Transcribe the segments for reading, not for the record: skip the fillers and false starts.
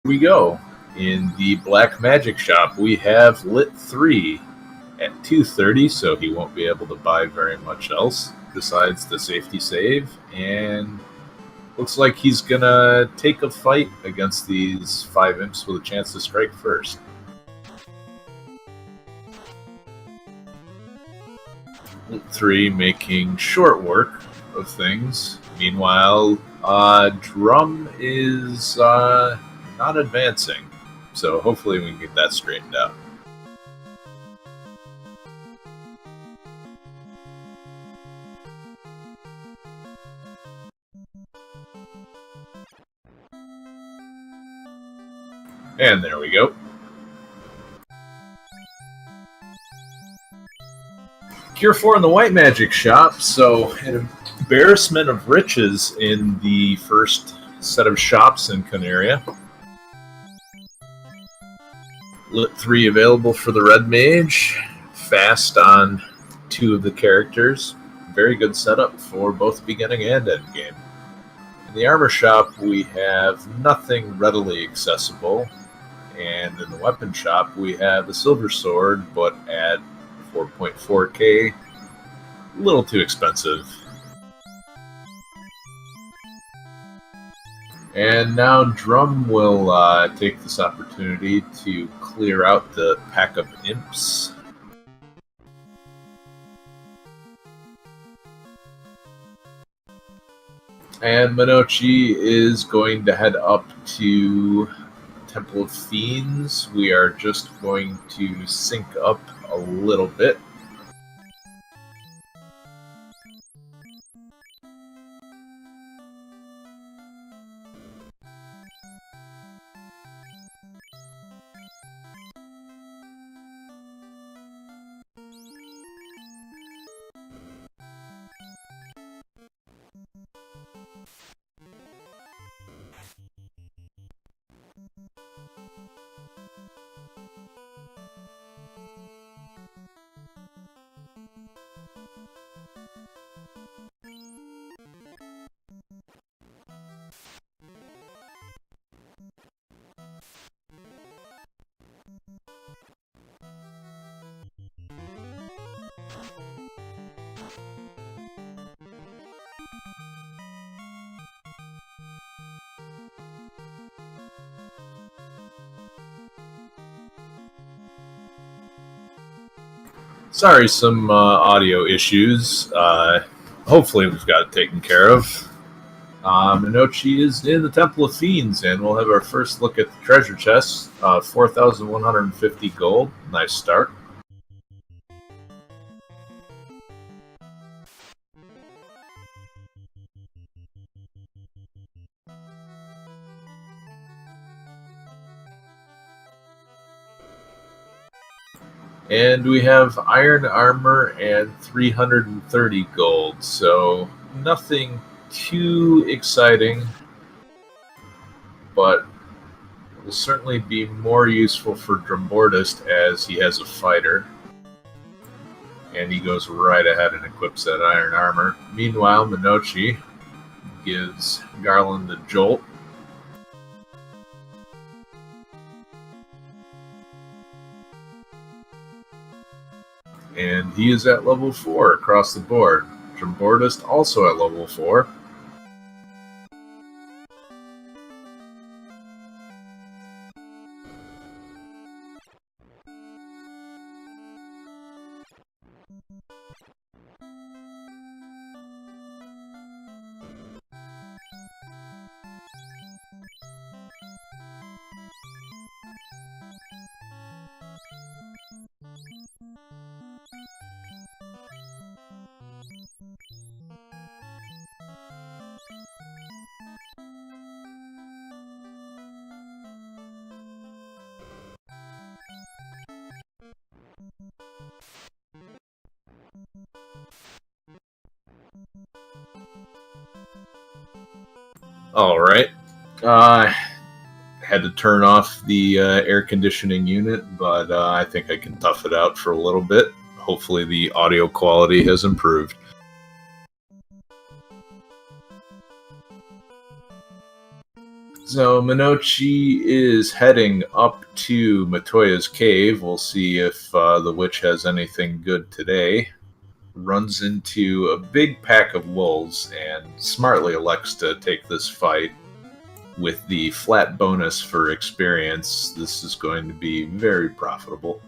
We go. In the Black Magic Shop, we have Lit 3 at 230, so he won't be able to buy very much else besides the safety save. And looks like he's going to take a fight against these 5 imps with a chance to strike first. Lit 3 making short work of things. Meanwhile, Drum is not advancing. So hopefully we can get that straightened out. And there we go. Cure 4 in the White Magic Shop, so an embarrassment of riches in the first set of shops in Canaria. Lit 3 available for the Red Mage, fast on 2 of the characters. Very good setup for both beginning and end game. In the Armor Shop, we have nothing readily accessible, and in the Weapon Shop, we have a Silver Sword, but at 4.4k, a little too expensive. And now Drum will take this opportunity to clear out the pack of imps. And Monoci is going to head up to Temple of Fiends. We are just going to sync up a little bit. Sorry, some audio issues. Hopefully we've got it taken care of. Monoci is in the Temple of Fiends, and we'll have our first look at the treasure chest. 4,150 gold. Nice start. And we have iron armor and 330 gold, so nothing too exciting, but will certainly be more useful for Drumboardist as he has a fighter. And he goes right ahead and equips that iron armor. Meanwhile, Monoci gives Garland the jolt. And he is at level 4 across the board. Drumboardist also at level 4. Alright. Had to turn off the air conditioning unit, but I think I can tough it out for a little bit. Hopefully the audio quality has improved. So Monoci is heading up to Matoya's cave. We'll see if the witch has anything good today. Runs into a big pack of wolves and smartly elects to take this fight. With the flat bonus for experience, this is going to be very profitable.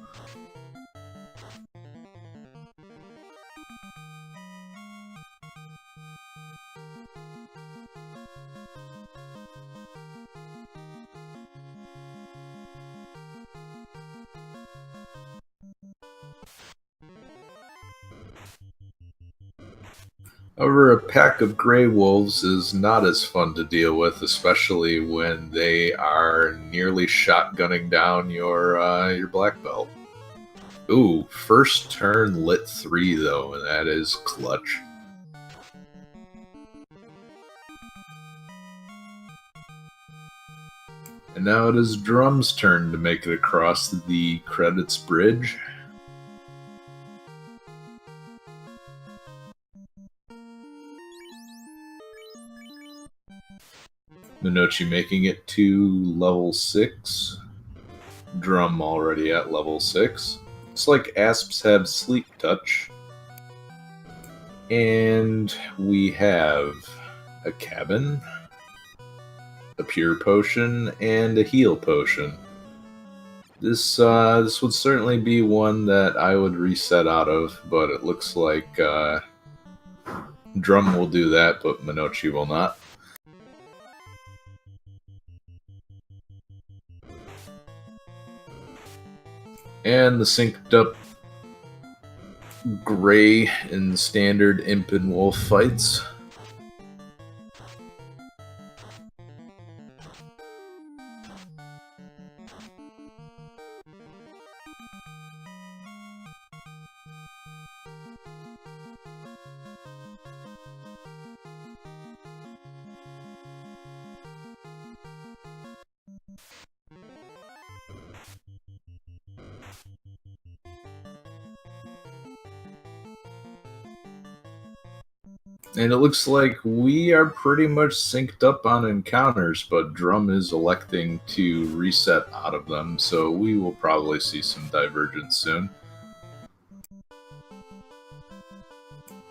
However, a pack of gray wolves is not as fun to deal with, especially when they are nearly shotgunning down your black belt. Ooh, first turn lit 3 though, and that is clutch. And now it is Drum's turn to make it across the credits bridge. Monoci making it to level 6. Drum already at level 6. Looks like Asps have Sleep Touch. And we have a cabin, a pure potion, and a heal potion. This would certainly be one that I would reset out of, but it looks like Drum will do that, but Monoci will not. And the synced up gray in standard Imp and Wolf fights. And it looks like we are pretty much synced up on encounters, but Drum is electing to reset out of them, so we will probably see some divergence soon.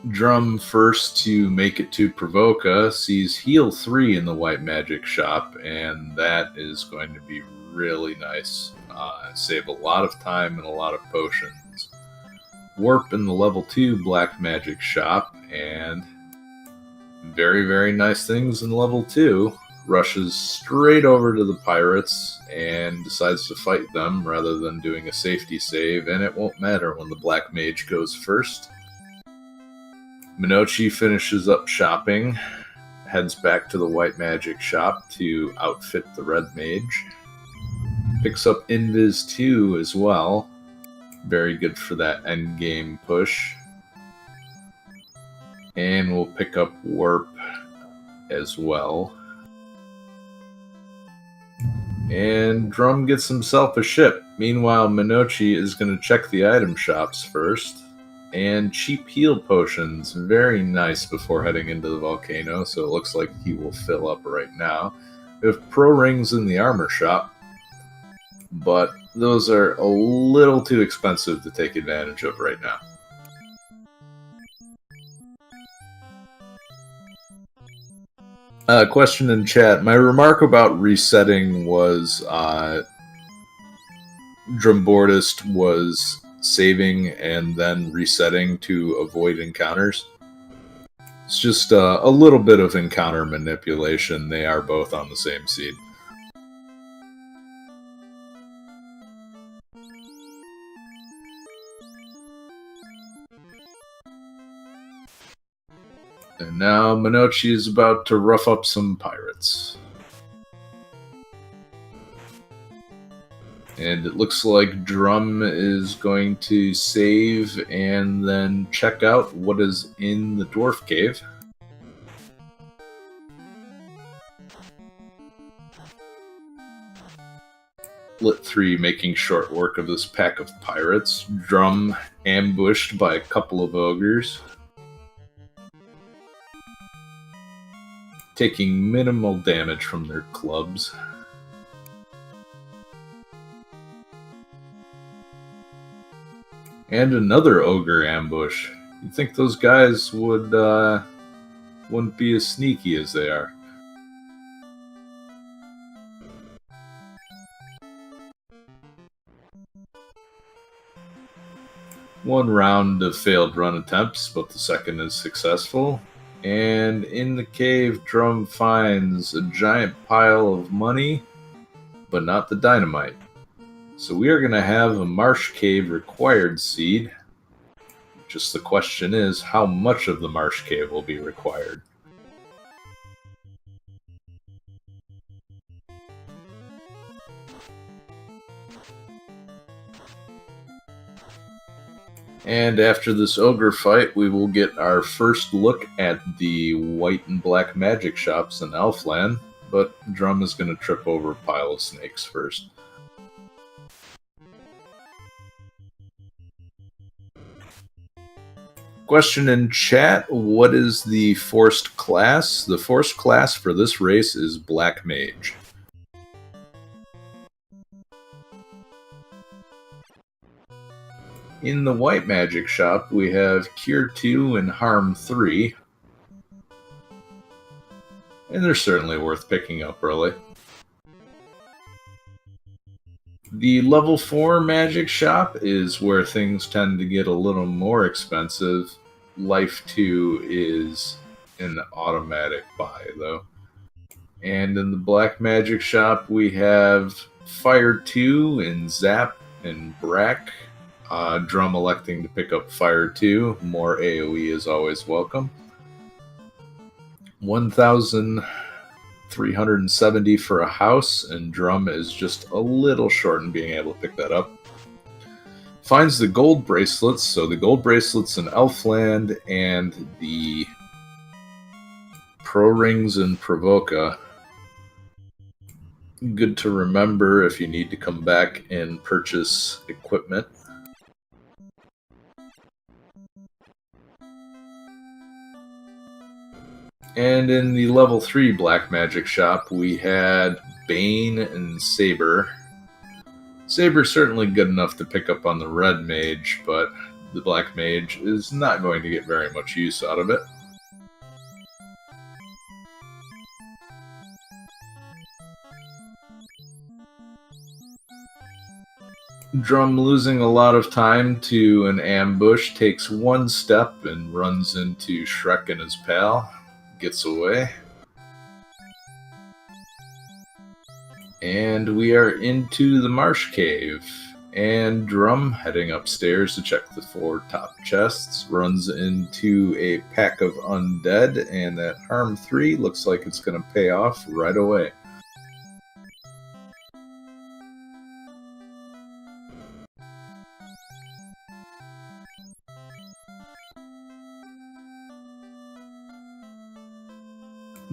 Drum first to make it to Provoca sees Heal 3 in the White Magic shop, and that is going to be really nice. Save a lot of time and a lot of potions. Warp in the level 2 Black Magic shop, and very, very nice things in level 2. Rushes straight over to the pirates and decides to fight them rather than doing a safety save, and it won't matter when the Black Mage goes first. Monoci finishes up shopping, heads back to the White Magic shop to outfit the Red Mage. Picks up Invis 2 as well. Very good for that endgame push. And we'll pick up Warp as well. And Drum gets himself a ship. Meanwhile, Monoci is going to check the item shops first. And cheap heal potions, very nice before heading into the volcano, so it looks like he will fill up right now. We have pro rings in the armor shop, but those are a little too expensive to take advantage of right now. Question in chat. My remark about resetting was Drumboardist was saving and then resetting to avoid encounters. It's just a little bit of encounter manipulation. They are both on the same seed. And now Monoci is about to rough up some pirates. And it looks like Drum is going to save and then check out what is in the Dwarf Cave. Lit 3 making short work of this pack of pirates. Drum ambushed by a couple of ogres. taking minimal damage from their clubs. And another ogre ambush. You'd think those guys wouldn't be as sneaky as they are. One round of failed run attempts, but the second is successful. And in the cave, Drum finds a giant pile of money, but not the dynamite. So we are going to have a marsh cave required seed. Just the question is, how much of the marsh cave will be required? And after this ogre fight, we will get our first look at the white and black magic shops in Elfland, but Drum is going to trip over a pile of snakes first. Question in chat, what is the forced class? The forced class for this race is Black Mage. In the white magic shop, we have Cure 2 and Harm 3. And they're certainly worth picking up early. The level 4 magic shop is where things tend to get a little more expensive. Life 2 is an automatic buy, though. And in the black magic shop, we have Fire 2 and Zap and Brack. Drum electing to pick up Fire 2. More AoE is always welcome. 1,370 for a house, and Drum is just a little short in being able to pick that up. Finds the gold bracelets, so the gold bracelets in Elfland and the pro rings in Provoca. Good to remember if you need to come back and purchase equipment. And in the level 3 black magic shop, we had Bane and Saber. Saber's certainly good enough to pick up on the red mage, but the black mage is not going to get very much use out of it. Drum, losing a lot of time to an ambush, takes one step and runs into Shrek and his pal. Gets away. And we are into the marsh cave. And Drum, heading upstairs to check the 4 top chests, runs into a pack of undead, and that Harm 3 looks like it's going to pay off right away.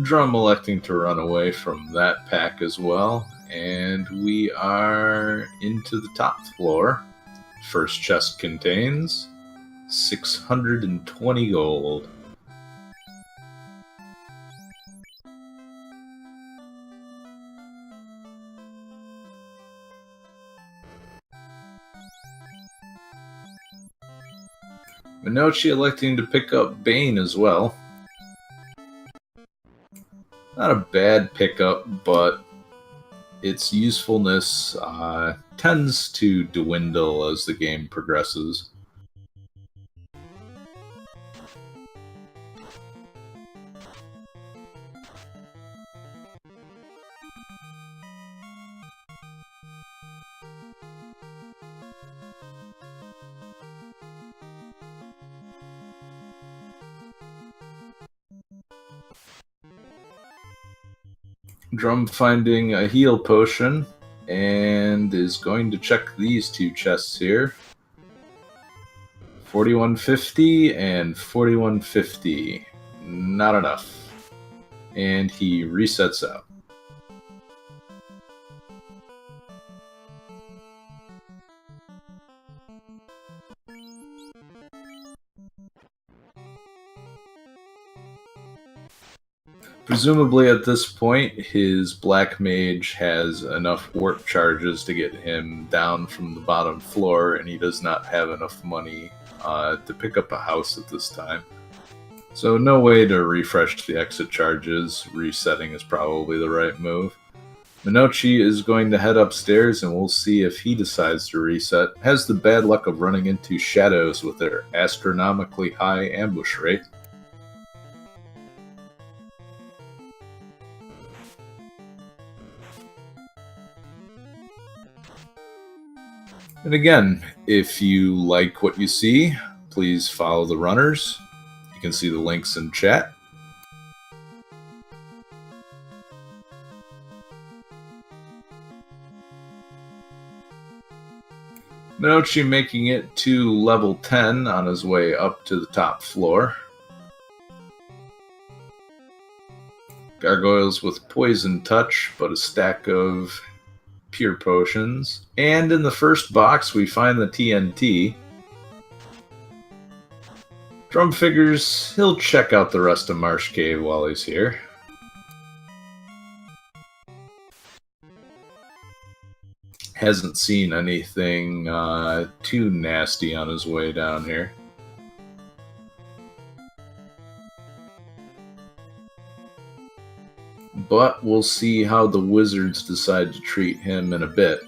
Drum electing to run away from that pack as well, and we are into the top floor. First chest contains 620 gold. Monoci electing to pick up Bane as well. Not a bad pickup, but its usefulness tends to dwindle as the game progresses. Drum finding a heal potion and is going to check these 2 chests here. 4150 and 4150. Not enough. And he resets out. Presumably at this point, his black mage has enough warp charges to get him down from the bottom floor, and he does not have enough money to pick up a house at this time. So no way to refresh the exit charges. Resetting is probably the right move. Monoci is going to head upstairs, and we'll see if he decides to reset. Has the bad luck of running into shadows with their astronomically high ambush rate. And again, if you like what you see, please follow the runners. You can see the links in chat. Monoci making it to level 10 on his way up to the top floor. Gargoyles with poison touch, but a stack of pure potions. And in the first box, we find the TNT. Drum figures he'll check out the rest of Marsh Cave while he's here. Hasn't seen anything too nasty on his way down here. But we'll see how the wizards decide to treat him in a bit.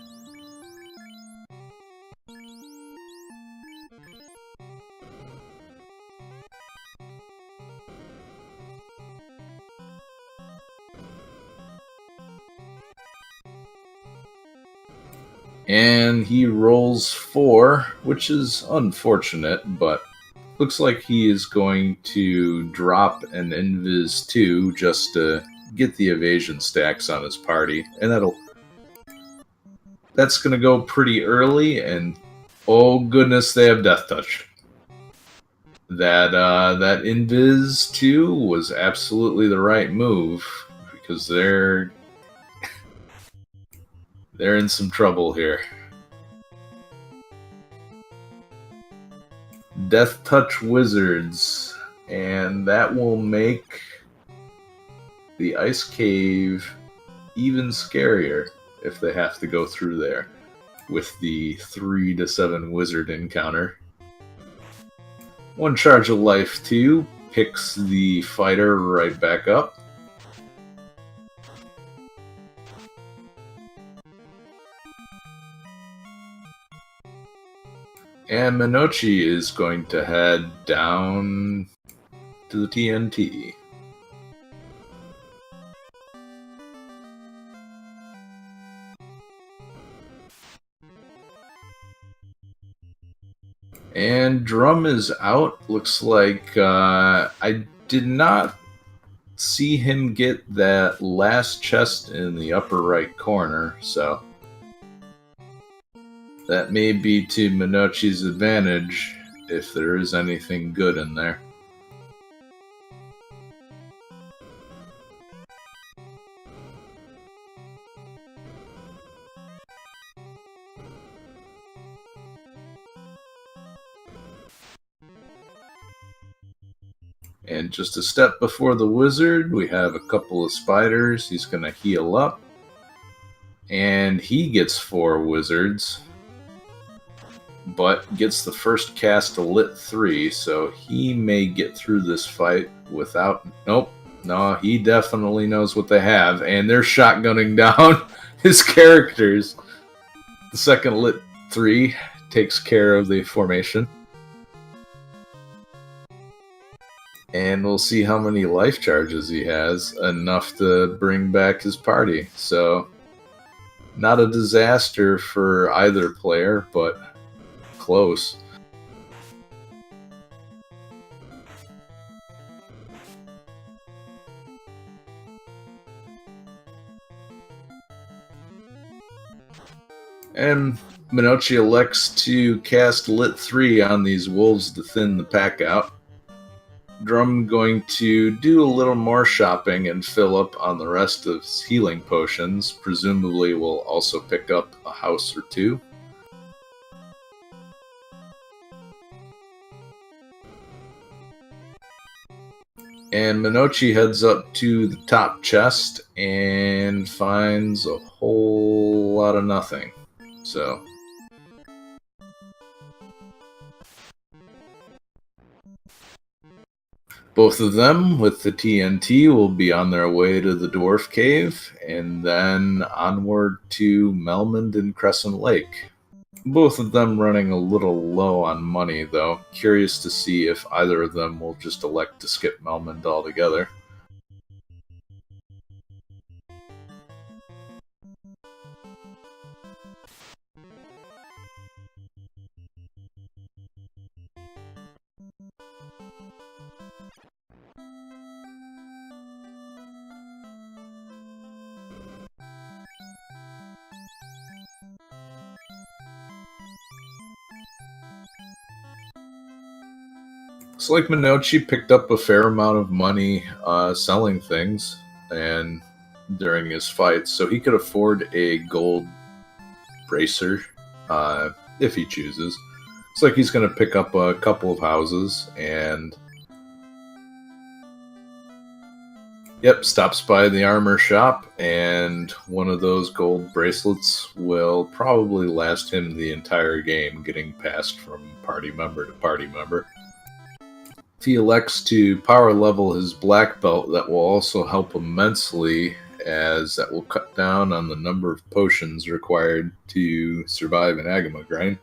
And he rolls 4, which is unfortunate, but looks like he is going to drop an Invis 2 just to get the evasion stacks on his party. And that's going to go pretty early, and oh goodness, they have Death Touch. That Invis 2 was absolutely the right move, because they're in some trouble here. Death Touch Wizards, and that will make the Ice Cave even scarier if they have to go through there with the 3 to 7 wizard encounter. 1 charge of life 2 picks the fighter right back up. And Monoci is going to head down to the TNT. And Drum is out. Looks like I did not see him get that last chest in the upper right corner, so that may be to Monoci's advantage if there is anything good in there. And just a step before the wizard, we have a couple of spiders. He's going to heal up. And he gets 4 wizards, but gets the first cast to lit 3, so he may get through this fight without... Nope. No, he definitely knows what they have, and they're shotgunning down his characters. The second lit 3 takes care of the formation. And we'll see how many life charges he has, enough to bring back his party. So, not a disaster for either player, but close. And Monoci elects to cast Lit 3 on these wolves to thin the pack out. Drum going to do a little more shopping and fill up on the rest of his healing potions. Presumably will also pick up a house or 2. And Monoci heads up to the top chest and finds a whole lot of nothing. So both of them with the TNT will be on their way to the Dwarf Cave and then onward to Melmond and Crescent Lake. Both of them running a little low on money, though. Curious to see if either of them will just elect to skip Melmond altogether. Looks like Monoci picked up a fair amount of money selling things and during his fights, so he could afford a gold bracer if he chooses. Looks like he's going to pick up a couple of houses and stops by the armor shop, and one of those gold bracelets will probably last him the entire game, getting passed from party member to party member. If he elects to power level his black belt, that will also help immensely, as that will cut down on the number of potions required to survive an Agama grind.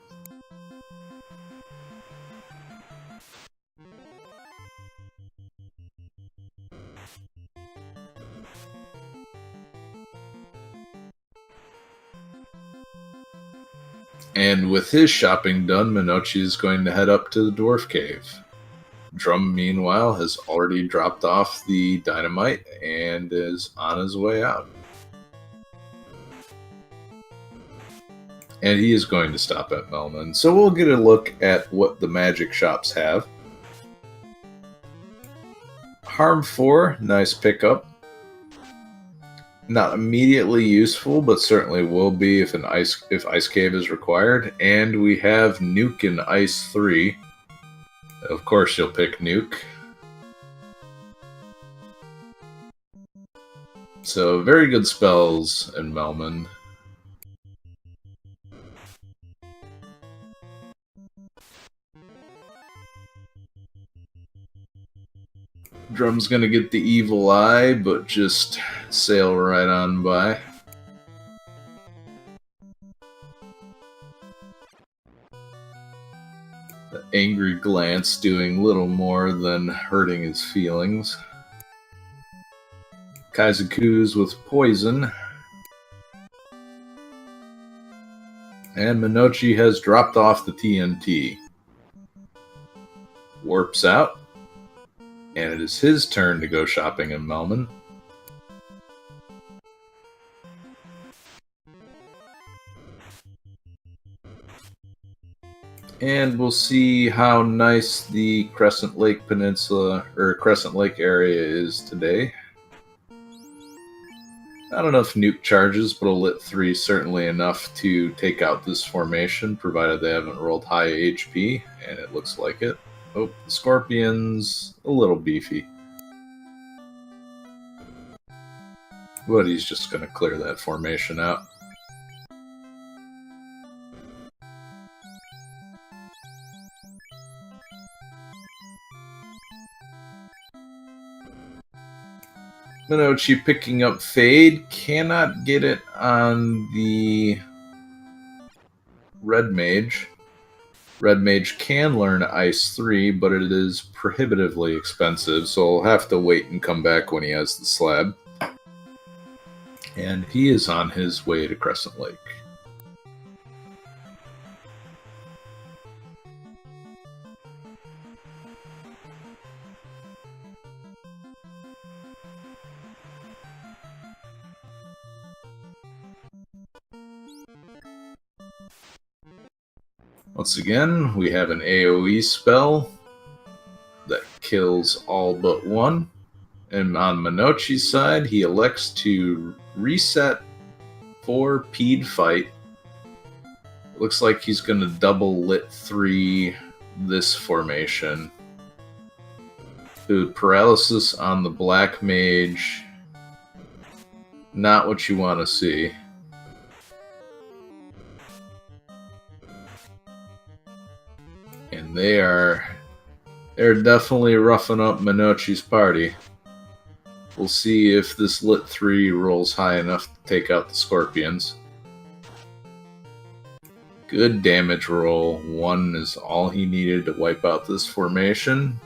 And with his shopping done, Monoci is going to head up to the Dwarf Cave. Drum, meanwhile, has already dropped off the dynamite and is on his way out. And he is going to stop at Melmond. So we'll get a look at what the magic shops have. Harm 4, nice pickup. Not immediately useful, but certainly will be if Ice Cave is required. And we have Nuke and Ice 3. Of course you'll pick Nuke. So very good spells in Melmond. Drum's gonna get the evil eye, but just sail right on by. The angry glance doing little more than hurting his feelings. Kaizaku's with poison. And Monoci has dropped off the TNT. Warps out. And it is his turn to go shopping in Melmond. And we'll see how nice the Crescent Lake Peninsula, or Crescent Lake area is today. Not enough nuke charges, but a lit 3 certainly enough to take out this formation, provided they haven't rolled high HP, and it looks like it. Oh, the Scorpion's a little beefy. But he's just going to clear that formation out. Monoci picking up Fade, cannot get it on the Red Mage. Red Mage can learn Ice 3, but it is prohibitively expensive, so I'll have to wait and come back when he has the slab. And he is on his way to Crescent Lake. Once again, we have an AoE spell that kills all but one. And on Monoci's side, he elects to reset for Pede Fight. Looks like he's going to double lit 3 this formation. Dude, paralysis on the black mage. Not what you want to see. And they're definitely roughing up Monoci's party. We'll see if this Lit 3 rolls high enough to take out the Scorpions. Good damage roll. 1 is all he needed to wipe out this formation.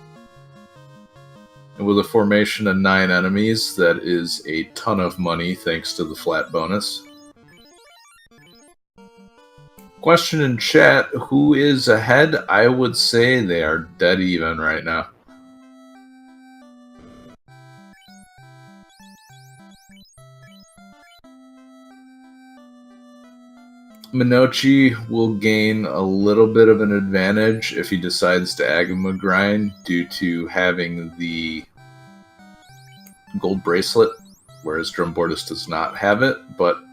And with a formation of 9 enemies, that is a ton of money thanks to the flat bonus. Question in chat, who is ahead? I would say they are dead even right now. Monoci will gain a little bit of an advantage if he decides to Agama grind due to having the gold bracelet, whereas Drumboardist does not have it, but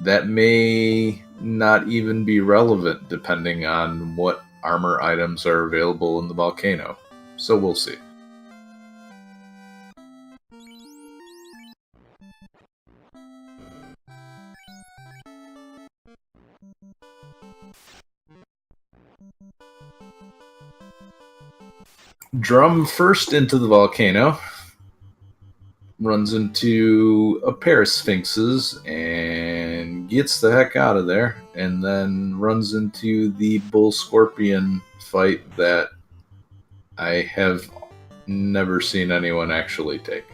that may not even be relevant depending on what armor items are available in the volcano. So we'll see. Drum first into the volcano, runs into a pair of sphinxes and gets the heck out of there, and then runs into the bull scorpion fight that I have never seen anyone actually take.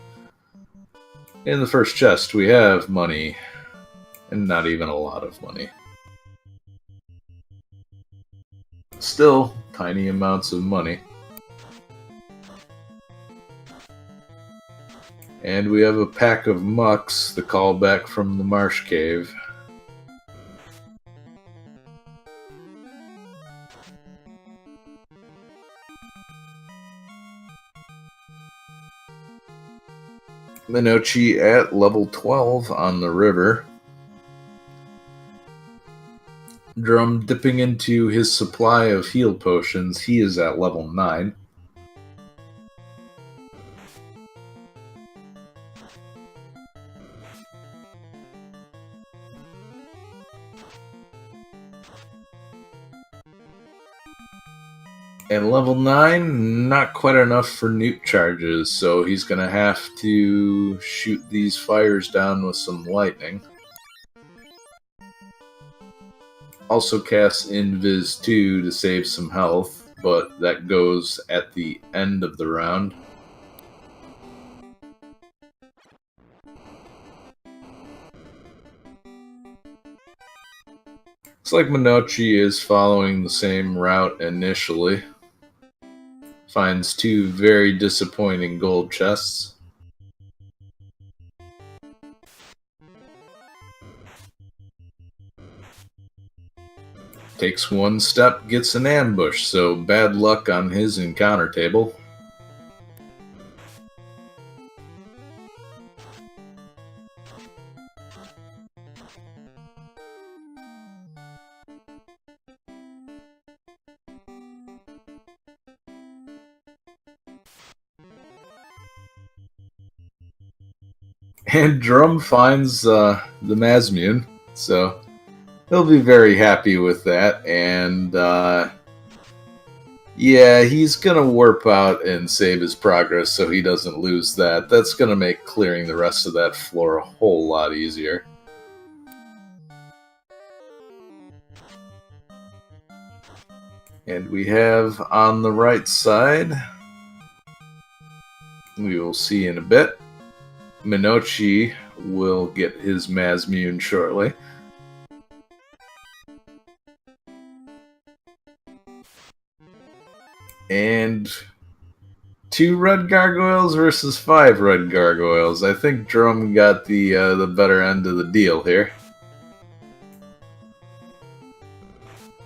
In the first chest we have money, and not even a lot of money. Still tiny amounts of money. And we have a pack of mucks, the callback from the marsh cave. Monoci at level 12 on the river. Drum dipping into his supply of heal potions. He is at level 9. At level 9, not quite enough for nuke charges, so he's going to have to shoot these fires down with some lightning. Also casts Invis 2 to save some health, but that goes at the end of the round. Looks like Monoci is following the same route initially. Finds 2 very disappointing gold chests. Takes 1 step, gets an ambush, so bad luck on his encounter table. And Drum finds the Mazmune, so he'll be very happy with that. And yeah, he's gonna warp out and save his progress so he doesn't lose that. That's gonna make clearing the rest of that floor a whole lot easier. And we have on the right side, we will see in a bit, Monoci will get his Mazmune shortly. And 2 red gargoyles versus 5 red gargoyles. I think Drum got the better end of the deal here.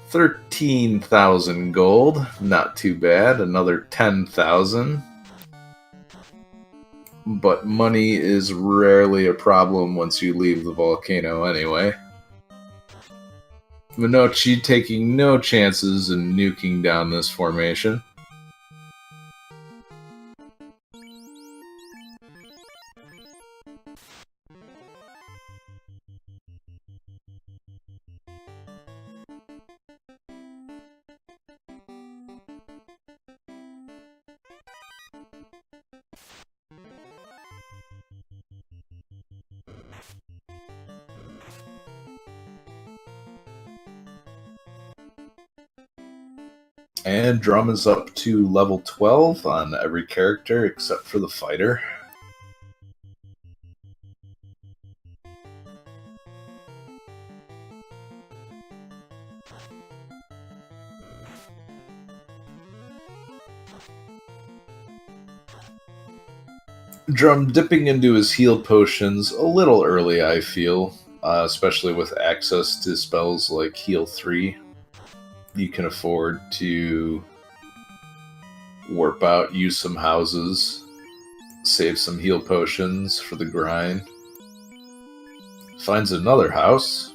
13,000 gold, not too bad. Another 10,000. But money is rarely a problem once you leave the volcano anyway. Monoci taking no chances in nuking down this formation. And Drum is up to level 12 on every character except for the fighter. Drum dipping into his heal potions a little early, I feel, especially with access to spells like Heal 3. You can afford to warp out, use some houses, save some heal potions for the grind. Finds another house.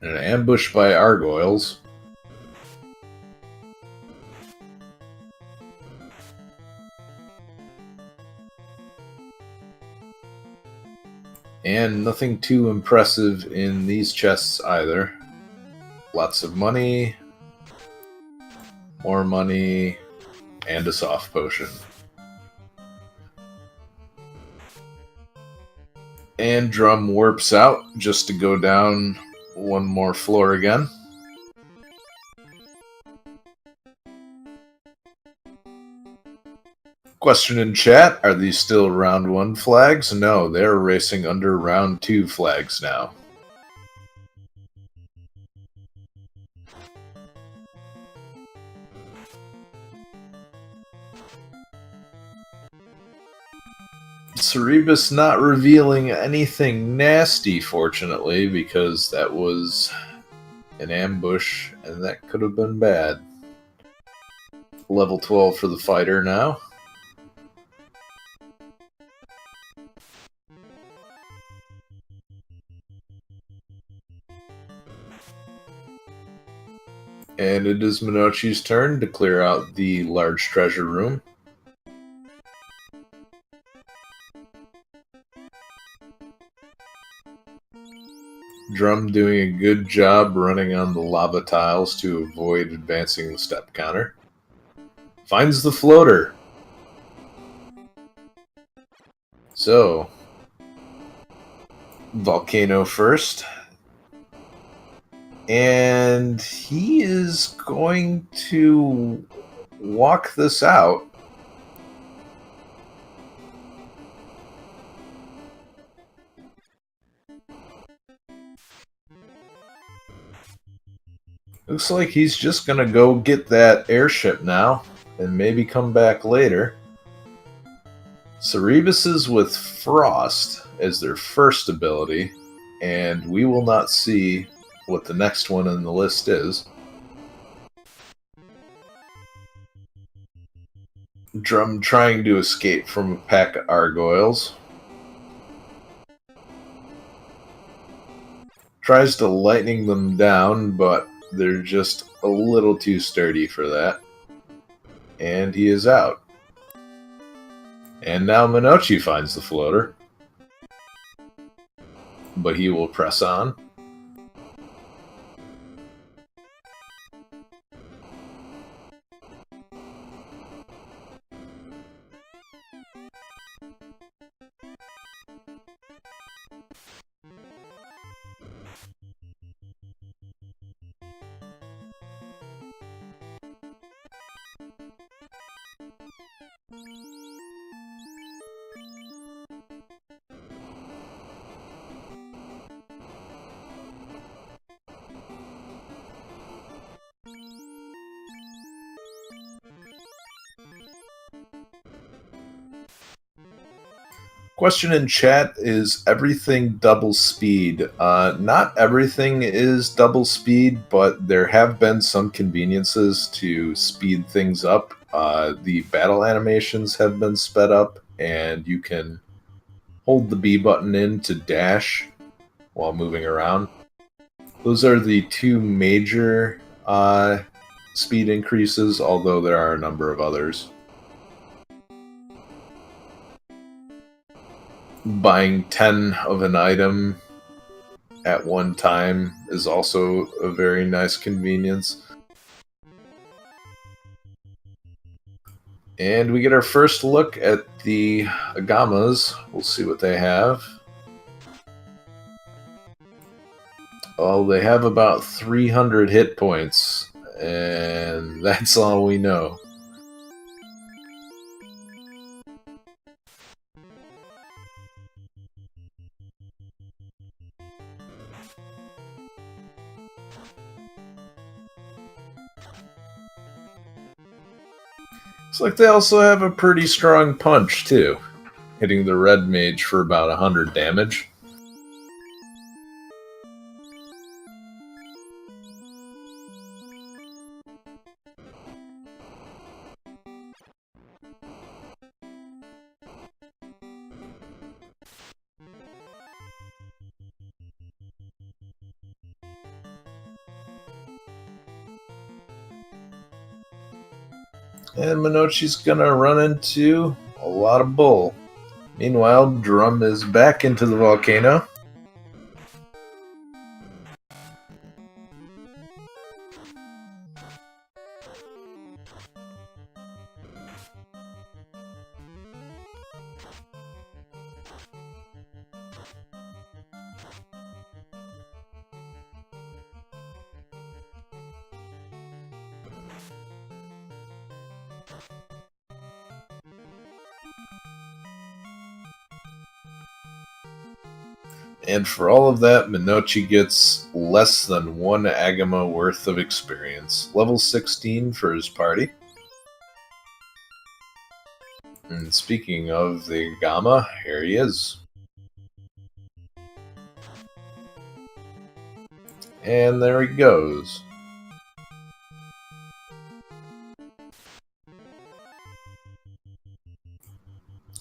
And an ambush by gargoyles. And nothing too impressive in these chests either. Lots of money, more money, and a soft potion. And Drum warps out just to go down one more floor again. Question in chat, are these still round 1 flags? No, they're racing under round 2 flags now. Cerebus not revealing anything nasty, fortunately, because that was an ambush, and that could have been bad. Level 12 for the fighter now. And it is Monoci's turn to clear out the large treasure room. Drum doing a good job running on the lava tiles to avoid advancing the step counter. Finds the floater. So, Volcano first. And he is going to walk this out. Looks like he's just going to go get that airship now and maybe come back later. Cerebus is with Frost as their first ability, and we will not see what the next one in the list is. Drum trying to escape from a pack of gargoyles. Tries to lightning them down, but they're just a little too sturdy for that. And he is out. And now Monoci finds the floater. But he will press on. Question in chat, is everything double speed? Not everything is double speed, but there have been some conveniences to speed things up. The battle animations have been sped up, and you can hold the B button in to dash while moving around. Those are the two major speed increases, although there are a number of others. Buying 10 of an item at one time is also a very nice convenience. And we get our first look at the Agamas. We'll see what they have. Oh, they have about 300 hit points, and that's all we know. Looks like they also have a pretty strong punch, too, hitting the red mage for about 100 damage. And Monoci's gonna run into a lot of bull. Meanwhile, Drum is back into the volcano. And for all of that, Monoci gets less than 1 Agama worth of experience. Level 16 for his party. And speaking of the Agama, here he is. And there he goes.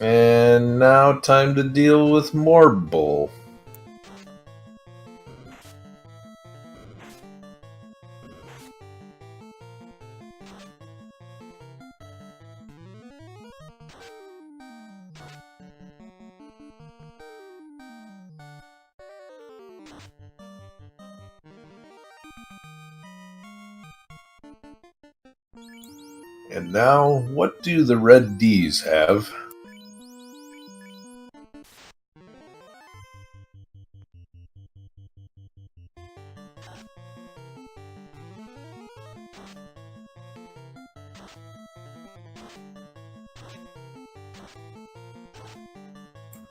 And now time to deal with more bull. And now, what do the red Ds have?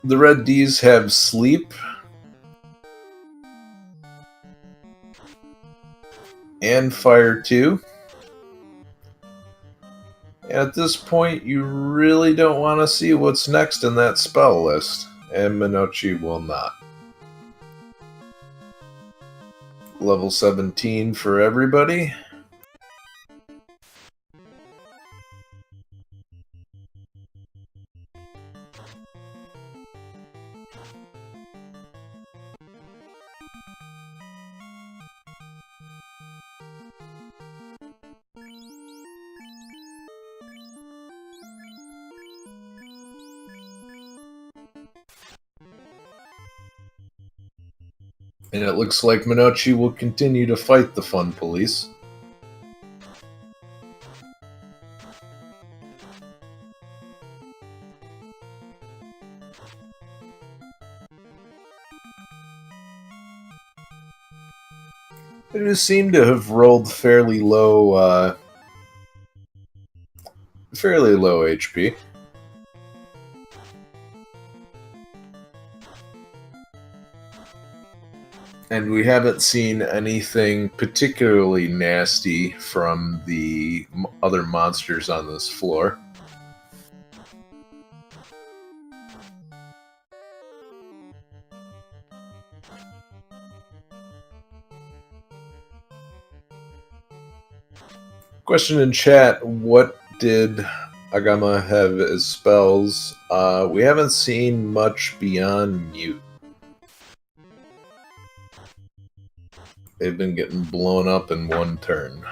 The red Ds have Sleep and Fire 2. At this point, you really don't want to see what's next in that spell list, and Monoci will not. Level 17 for everybody. And it looks like Monoci will continue to fight the fun police. They just seem to have rolled fairly low HP. And we haven't seen anything particularly nasty from the other monsters on this floor. Question in chat, what did Agama have as spells? We haven't seen much beyond Mute. They've been getting blown up in one turn.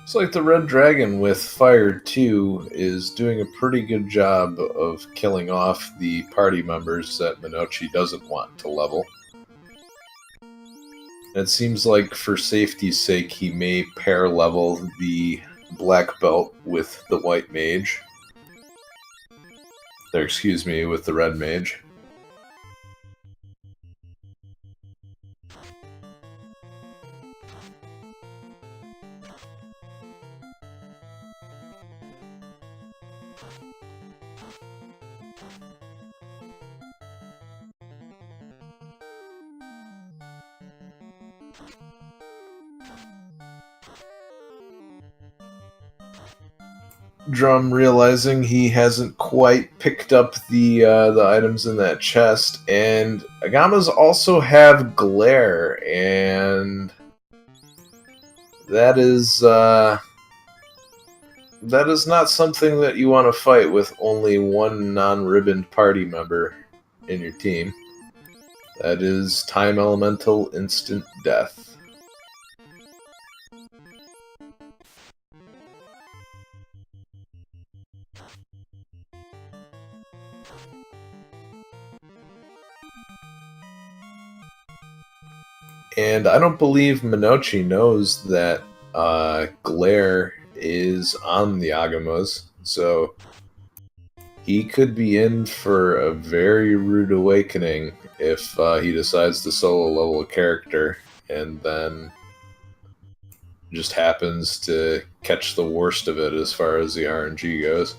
It's like the Red Dragon with Fire 2 is doing a pretty good job of killing off the party members that Monoci doesn't want to level. It seems like for safety's sake he may pair level the black belt with the white mage. Or, excuse me, with the red mage. Drum, realizing he hasn't quite picked up the items in that chest, and Agamas also have glare, and that is not something that you want to fight with only one non-ribboned party member in your team. That is Time Elemental Instant Death. And I don't believe Monoci knows that glare is on the Agamas, so he could be in for a very rude awakening if he decides to solo level a character and then just happens to catch the worst of it as far as the RNG goes.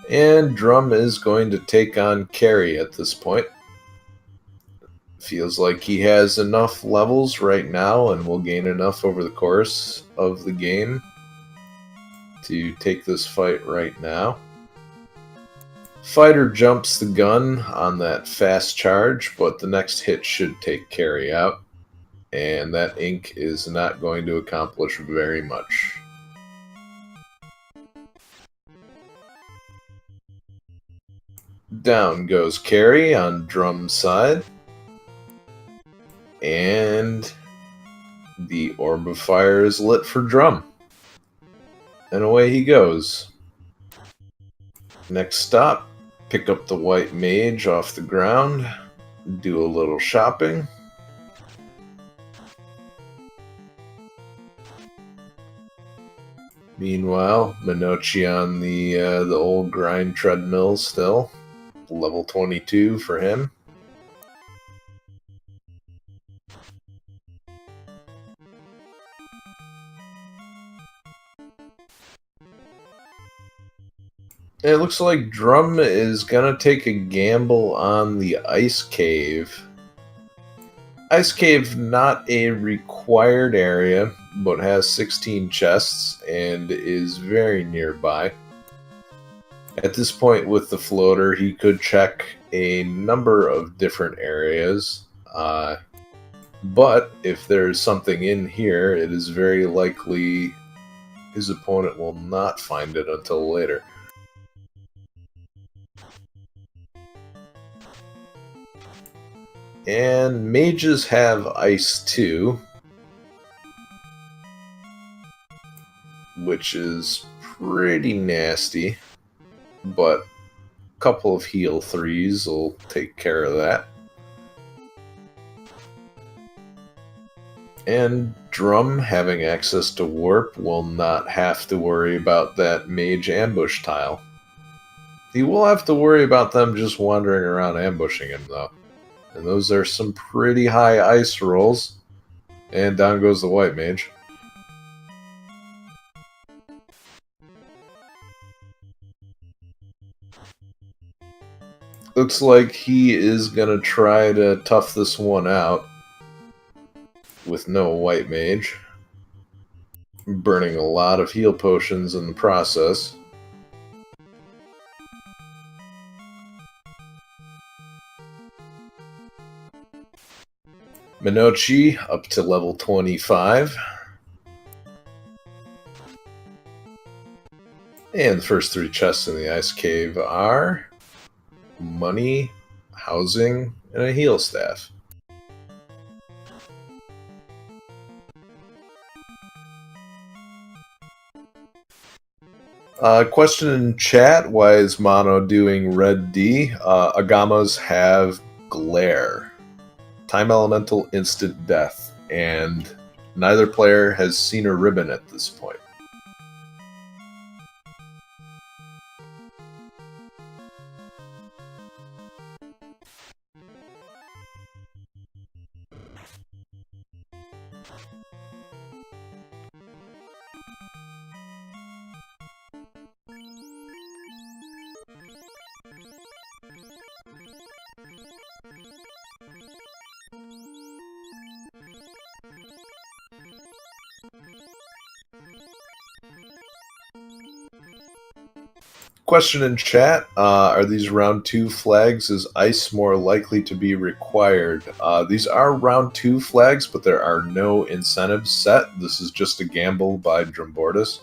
And Drum is going to take on Carry at this point. Feels like he has enough levels right now and will gain enough over the course of the game to take this fight right now. Fighter jumps the gun on that fast charge, but the next hit should take Carry out, and that ink is not going to accomplish very much. Down goes Carry on Drum's side, and the Orb of Fire is lit for Drum. And away he goes. Next stop, pick up the white mage off the ground, do a little shopping. Meanwhile, Monoci on the old grind treadmill still. Level 22 for him. It looks like Drum is gonna take a gamble on the Ice Cave. Ice Cave, not a required area, but has 16 chests and is very nearby. At this point with the floater, he could check a number of different areas, but if there's something in here, it is very likely his opponent will not find it until later. And mages have ice too, which is pretty nasty, but a couple of heal 3s will take care of that. And Drum, having access to warp, will not have to worry about that mage ambush tile. He will have to worry about them just wandering around ambushing him though. And those are some pretty high ice rolls. And down goes the white mage. Looks like he is going to try to tough this one out with no white mage. Burning a lot of heal potions in the process. Monoci up to level 25. And the first 3 chests in the ice cave are money, housing, and a heal staff. Question in chat, why is Mono doing red D? Agamas have glare. Time elemental instant death, and neither player has seen a ribbon at this point. Question in chat, are these round 2 flags? Is ice more likely to be required? These are round 2 flags, but there are no incentives set. This is just a gamble by Drumboardist.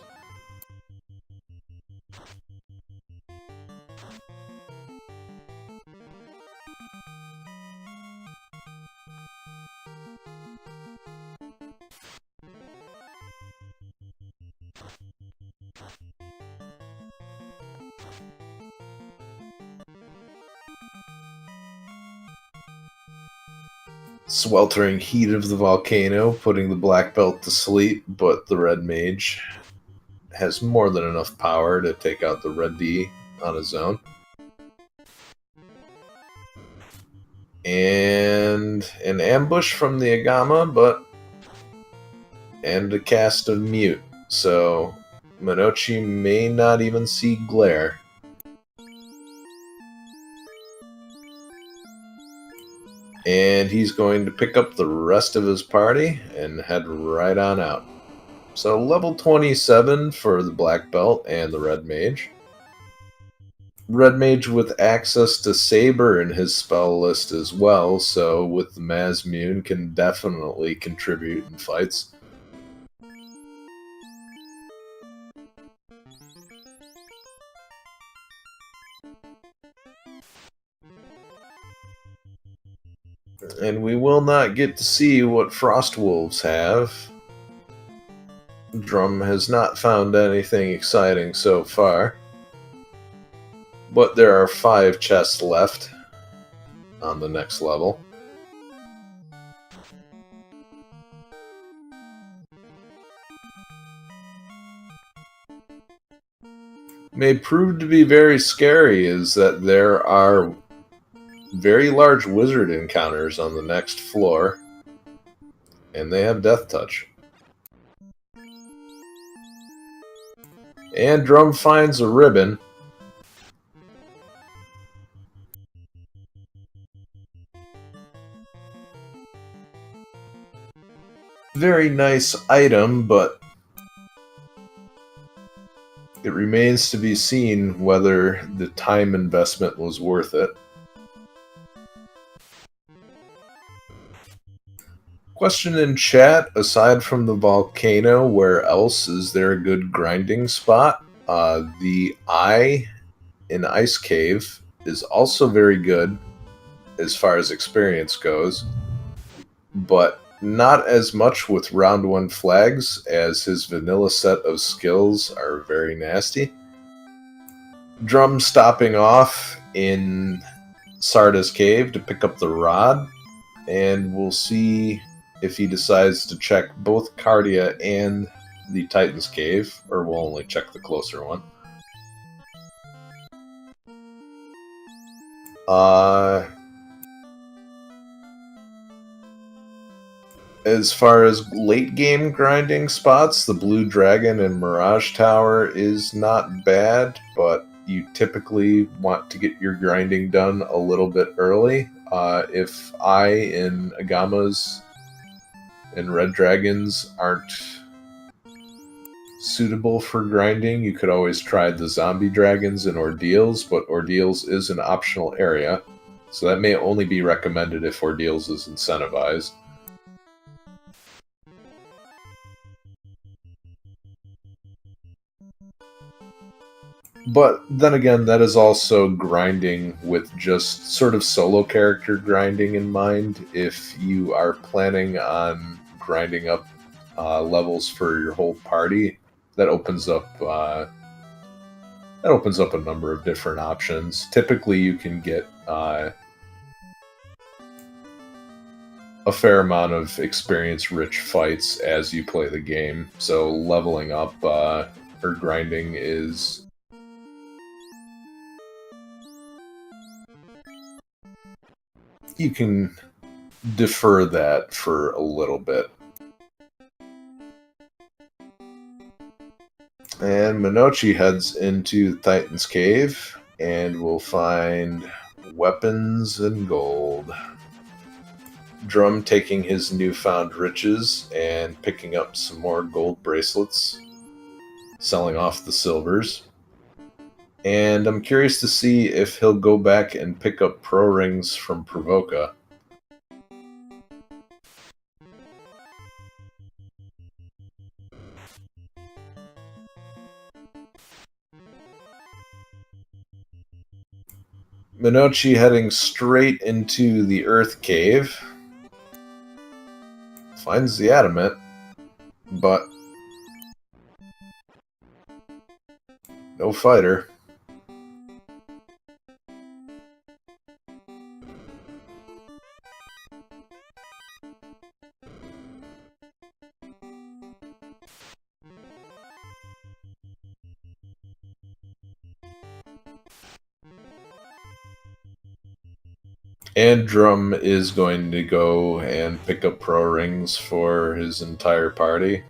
Sweltering heat of the volcano, putting the black belt to sleep, but the red mage has more than enough power to take out the red D on his own. And an ambush from the Agama, and a cast of mute. So Monoci may not even see glare. And he's going to pick up the rest of his party and head right on out. So level 27 for the black belt and the red mage. Red mage with access to Saber in his spell list as well, so with the Mazmune can definitely contribute in fights. And we will not get to see what Frost Wolves have. Drum has not found anything exciting so far. But there are 5 chests left on the next level. May prove to be very scary is that there are very large wizard encounters on the next floor, and they have death touch. And Drum finds a ribbon. Very nice item, but it remains to be seen whether the time investment was worth it. Question in chat, aside from the volcano, where else is there a good grinding spot? The eye in Ice Cave is also very good as far as experience goes, but not as much with round 1 flags, as his vanilla set of skills are very nasty. Drum stopping off in Sarda's Cave to pick up the rod, and we'll see if he decides to check both Cardia and the Titan's Cave, or we'll only check the closer one. As far as late game grinding spots, the Blue Dragon and Mirage Tower is not bad, but you typically want to get your grinding done a little bit early. If Eye and Agamas and Red Dragons aren't suitable for grinding, you could always try the Zombie Dragons and Ordeals, but Ordeals is an optional area, so that may only be recommended if Ordeals is incentivized. But then again, that is also grinding with just sort of solo character grinding in mind. If you are planning on grinding up levels for your whole party, that opens up a number of different options. Typically, you can get a fair amount of experience-rich fights as you play the game. So leveling up or grinding is you can defer that for a little bit. And Monoci heads into Titan's Cave and will find weapons and gold. Drum taking his newfound riches and picking up some more gold bracelets, selling off the silvers. And I'm curious to see if he'll go back and pick up pro rings from Provoca. Monoci heading straight into the Earth Cave. Finds the adamant, but no fighter. And Drum is going to go and pick up pro rings for his entire party.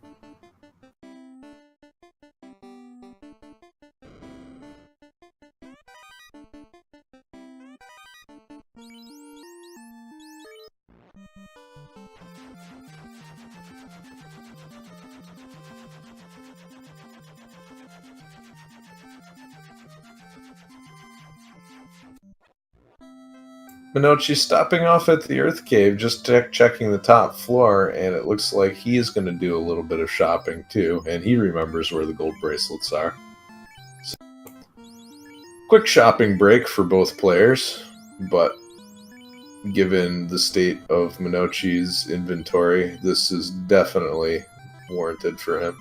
Monoci stopping off at the Earth Cave, just checking the top floor, and it looks like he is going to do a little bit of shopping too, and he remembers where the gold bracelets are. So, quick shopping break for both players, but given the state of Monoci's inventory, this is definitely warranted for him.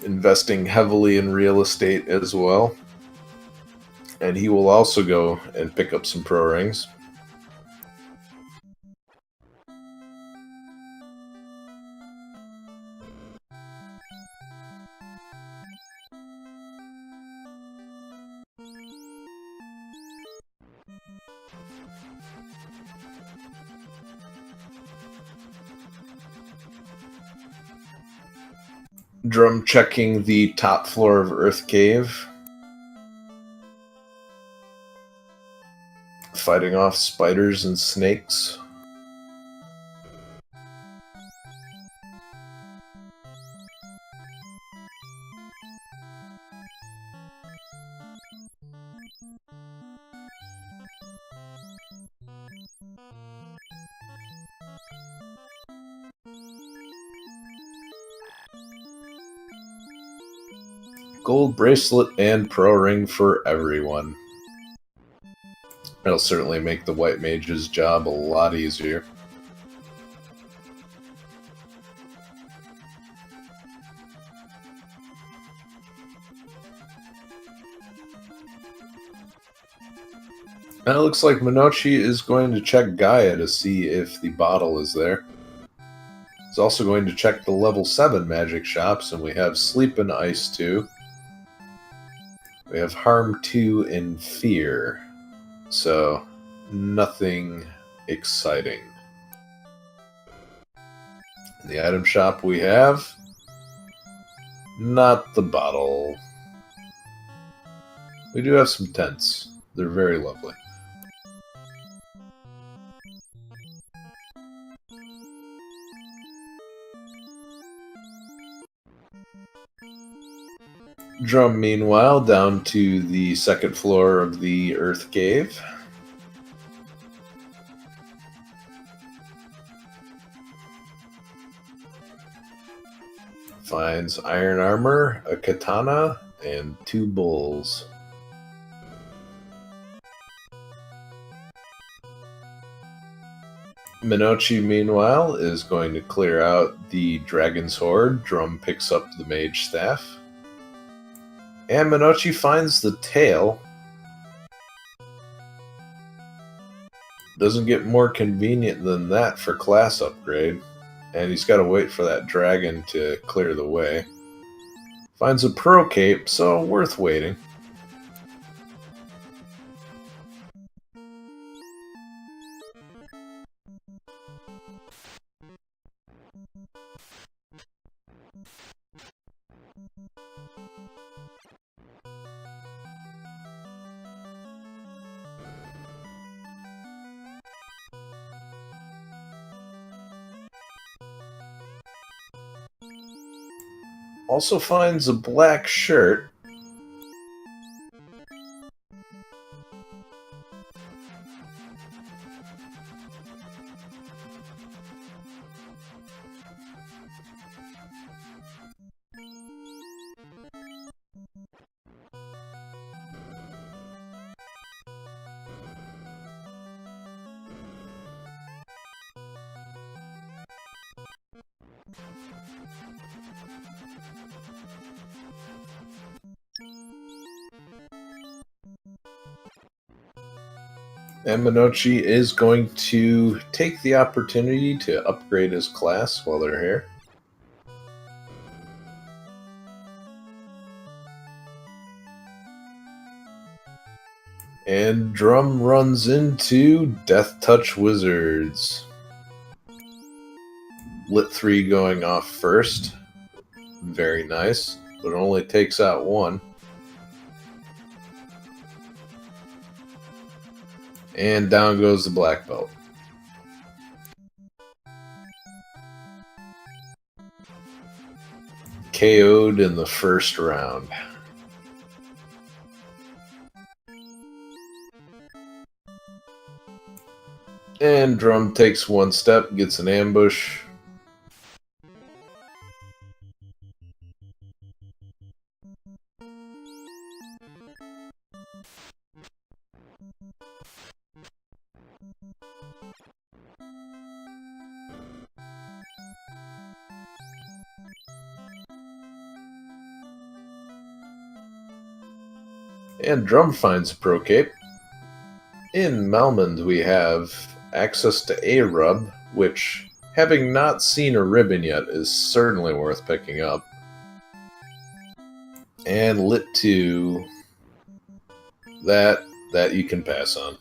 Investing heavily in real estate as well. And he will also go and pick up some pro rings. Drum checking the top floor of Earth Cave. Fighting off spiders and snakes. Gold bracelet and pro ring for everyone. That'll certainly make the white mage's job a lot easier. And it looks like Monoci is going to check Gaia to see if the bottle is there. He's also going to check the level 7 magic shops, and we have Sleep and Ice 2. We have Harm 2 and Fear. So, nothing exciting. In the item shop we have not the bottle. We do have some tents. They're very lovely. Drum, meanwhile, down to the second floor of the Earth Cave. Finds iron armor, a katana, and 2 bulls. Monoci, meanwhile, is going to clear out the dragon's horde. Drum picks up the mage staff. And Monoci finds the tail. Doesn't get more convenient than that for class upgrade. And he's got to wait for that dragon to clear the way. Finds a pro cape, so worth waiting. Also finds a black shirt. And Monoci is going to take the opportunity to upgrade his class while they're here. And Drum runs into Death Touch Wizards. Lit 3 going off first. Very nice, but it only takes out 1. And down goes the black belt. KO'd in the first round. And Drum takes 1 step, gets an ambush. And Drum finds a pro cape. In Malmond we have access to a rub, which, having not seen a ribbon yet, is certainly worth picking up. And Lit 2, that you can pass on.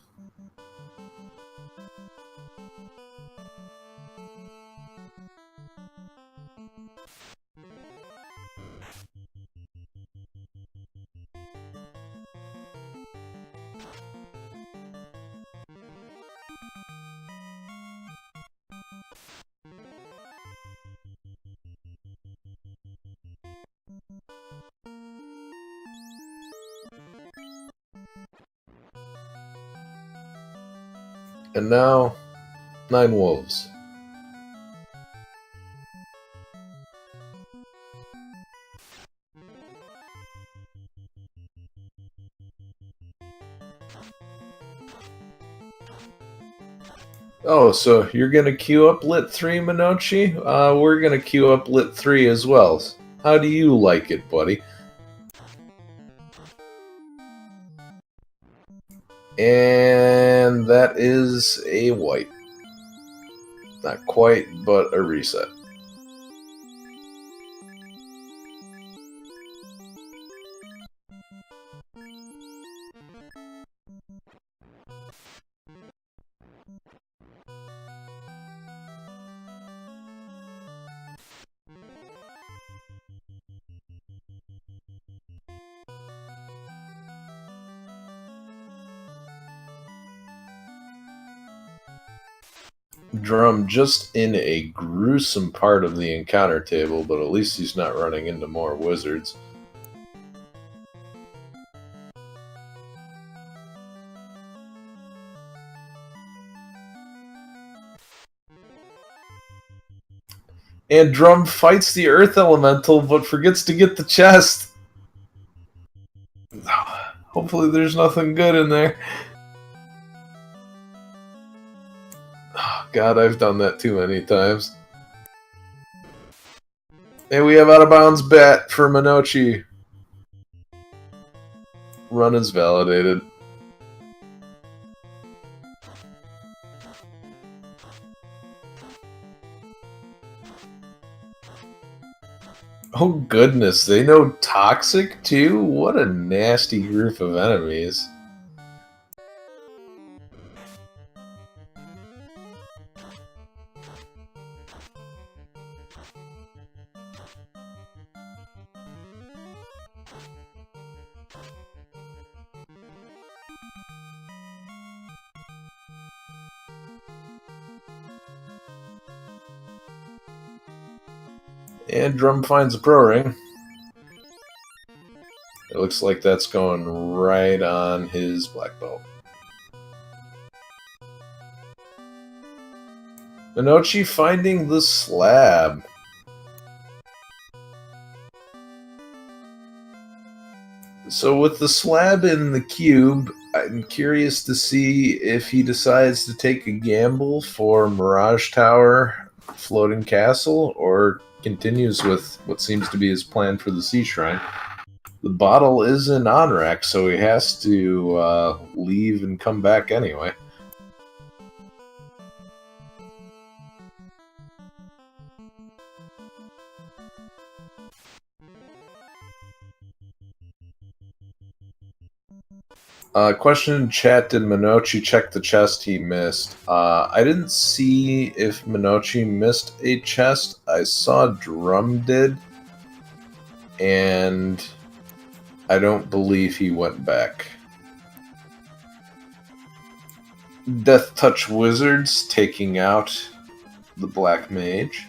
And now, 9 wolves. Oh, so you're gonna queue up Lit 3, Monoci? We're gonna queue up Lit 3 as well. How do you like it, buddy? And that is a white. Not quite, but a reset. Drum just in a gruesome part of the encounter table, but at least he's not running into more wizards. And Drum fights the Earth Elemental, but forgets to get the chest. Hopefully there's nothing good in there. Oh, God, I've done that too many times. And we have out of bounds bat for Monoci. Run is validated. Oh goodness, they know Toxic too? What a nasty group of enemies. And Drum finds a pro ring. It looks like that's going right on his black belt. Monoci finding the slab. So with the slab in the cube, I'm curious to see if he decides to take a gamble for Mirage Tower, Floating Castle, or continues with what seems to be his plan for the Sea Shrine. The bottle is in on-rack, so he has to leave and come back anyway. Question in chat, did Monoci check the chest he missed? I didn't see if Monoci missed a chest. I saw Drum did, and I don't believe he went back. Death Touch Wizards taking out the Black Mage.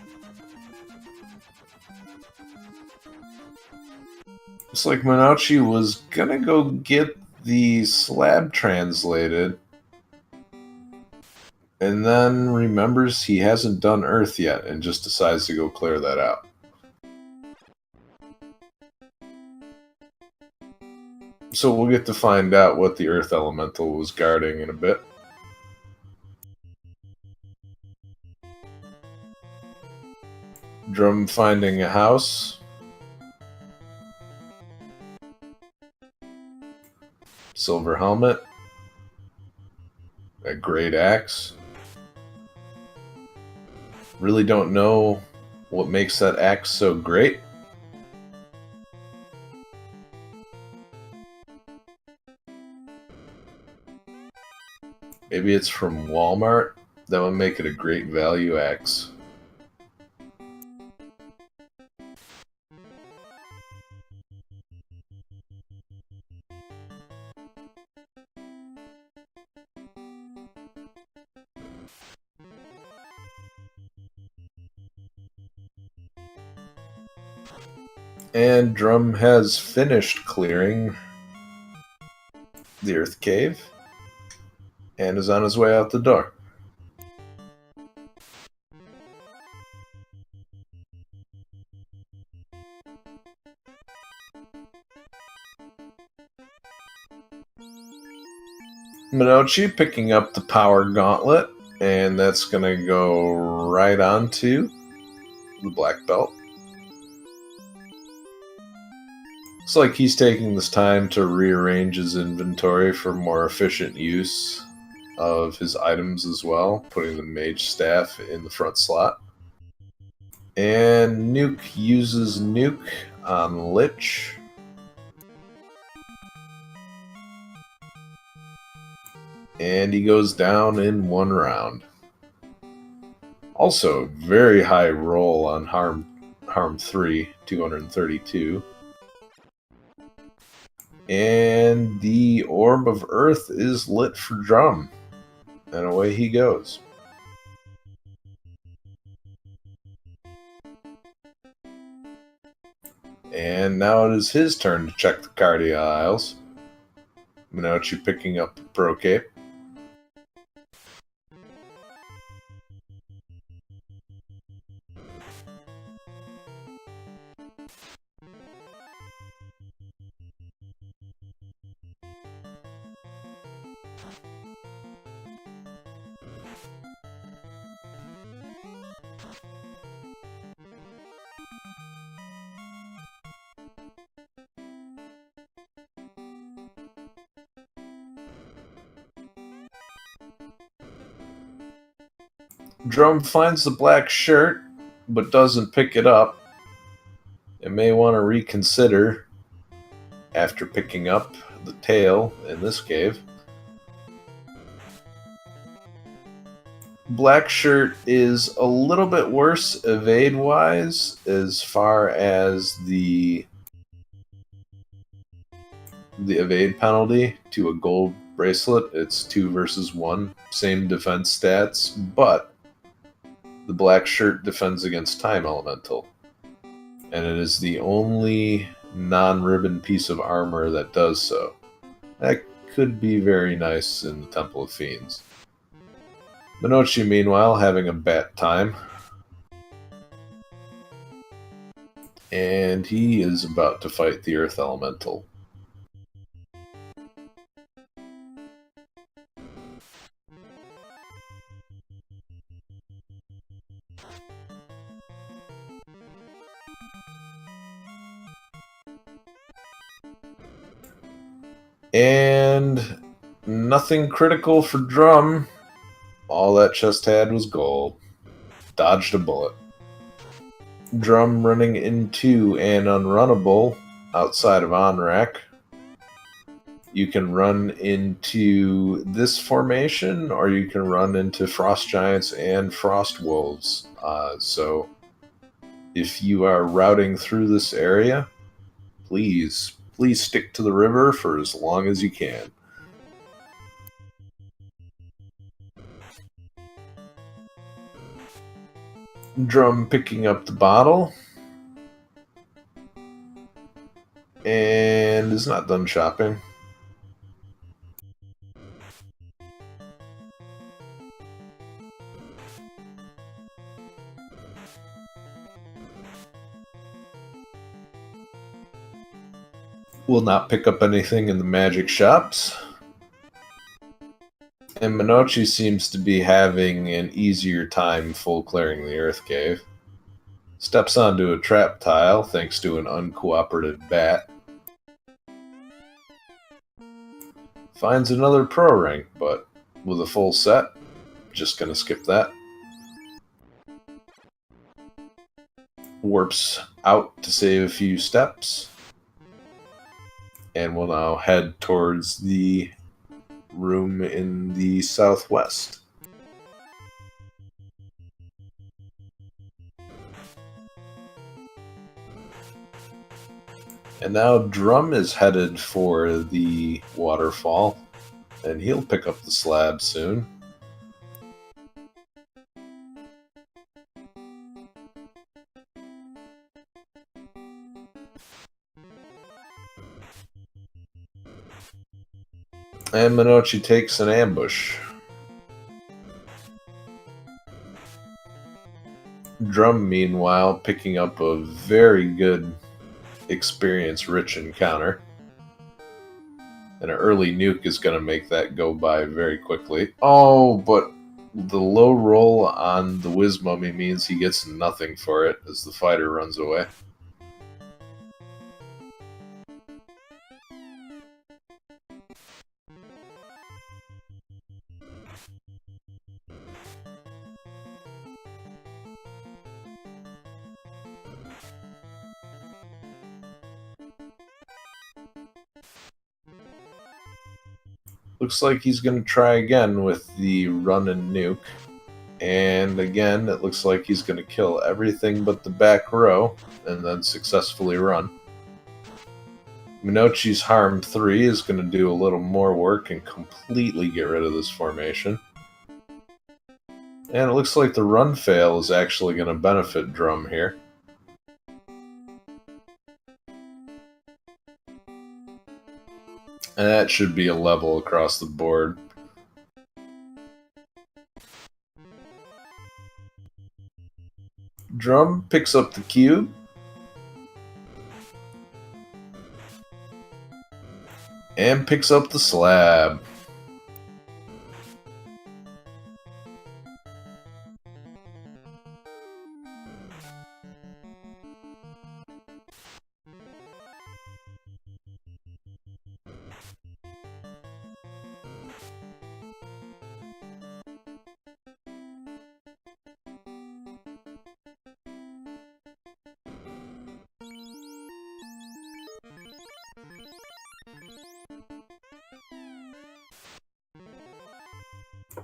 Looks like Monoci was gonna go get the slab translated, and then remembers he hasn't done Earth yet and just decides to go clear that out. So we'll get to find out what the Earth Elemental was guarding in a bit. Drum finding a house. Silver helmet. A great axe. Really don't know what makes that axe so great. Maybe it's from Walmart. That would make it a great value axe. And Drum has finished clearing the Earth Cave and is on his way out the door. Monoci picking up the Power Gauntlet, and that's going to go right onto the Black Belt. Looks like he's taking this time to rearrange his inventory for more efficient use of his items as well, putting the Mage Staff in the front slot. And Nuke uses Nuke on Lich. And he goes down in one round. Also, very high roll on Harm 3, 232. And the Orb of Earth is lit for Drum. And away he goes. And now it is his turn to check the Cardia Isles. Monoci picking up the Pro Cape. Drum finds the black shirt, but doesn't pick it up. It may want to reconsider after picking up the tail in this cave. Black shirt is a little bit worse evade-wise as far as the evade penalty to a gold bracelet. It's 2 versus 1, same defense stats, but the black shirt defends against time elemental. And it is the only non-ribbon piece of armor that does so. That could be very nice in the Temple of Fiends. Monoci, meanwhile, having a bad time. And he is about to fight the Earth Elemental. And nothing critical for Drum. All that chest had was gold. Dodged a bullet. Drum running into an unrunnable outside of Onrak. You can run into this formation, or you can run into Frost Giants and Frost Wolves. So if you are routing through this area, please stick to the river for as long as you can. Drum picking up the bottle. And is not done shopping. Will not pick up anything in the magic shops. And Monoci seems to be having an easier time full clearing the Earth Cave. Steps onto a trap tile thanks to an uncooperative bat. Finds another pro rank, but with a full set, just gonna skip that. Warps out to save a few steps. And will now head towards the room in the southwest. And now Drum is headed for the waterfall, and he'll pick up the slab soon. And Monoci takes an ambush. Drum, meanwhile, picking up a very good experience-rich encounter. And an early nuke is going to make that go by very quickly. Oh, but the low roll on the Whiz Mummy means he gets nothing for it as the fighter runs away. Looks like he's going to try again with the run and nuke. And again, it looks like he's going to kill everything but the back row and then successfully run. Monoci's Harm 3 is going to do a little more work and completely get rid of this formation. And it looks like the run fail is actually going to benefit Drum here. And that should be a level across the board. Drum picks up the cube. And picks up the slab.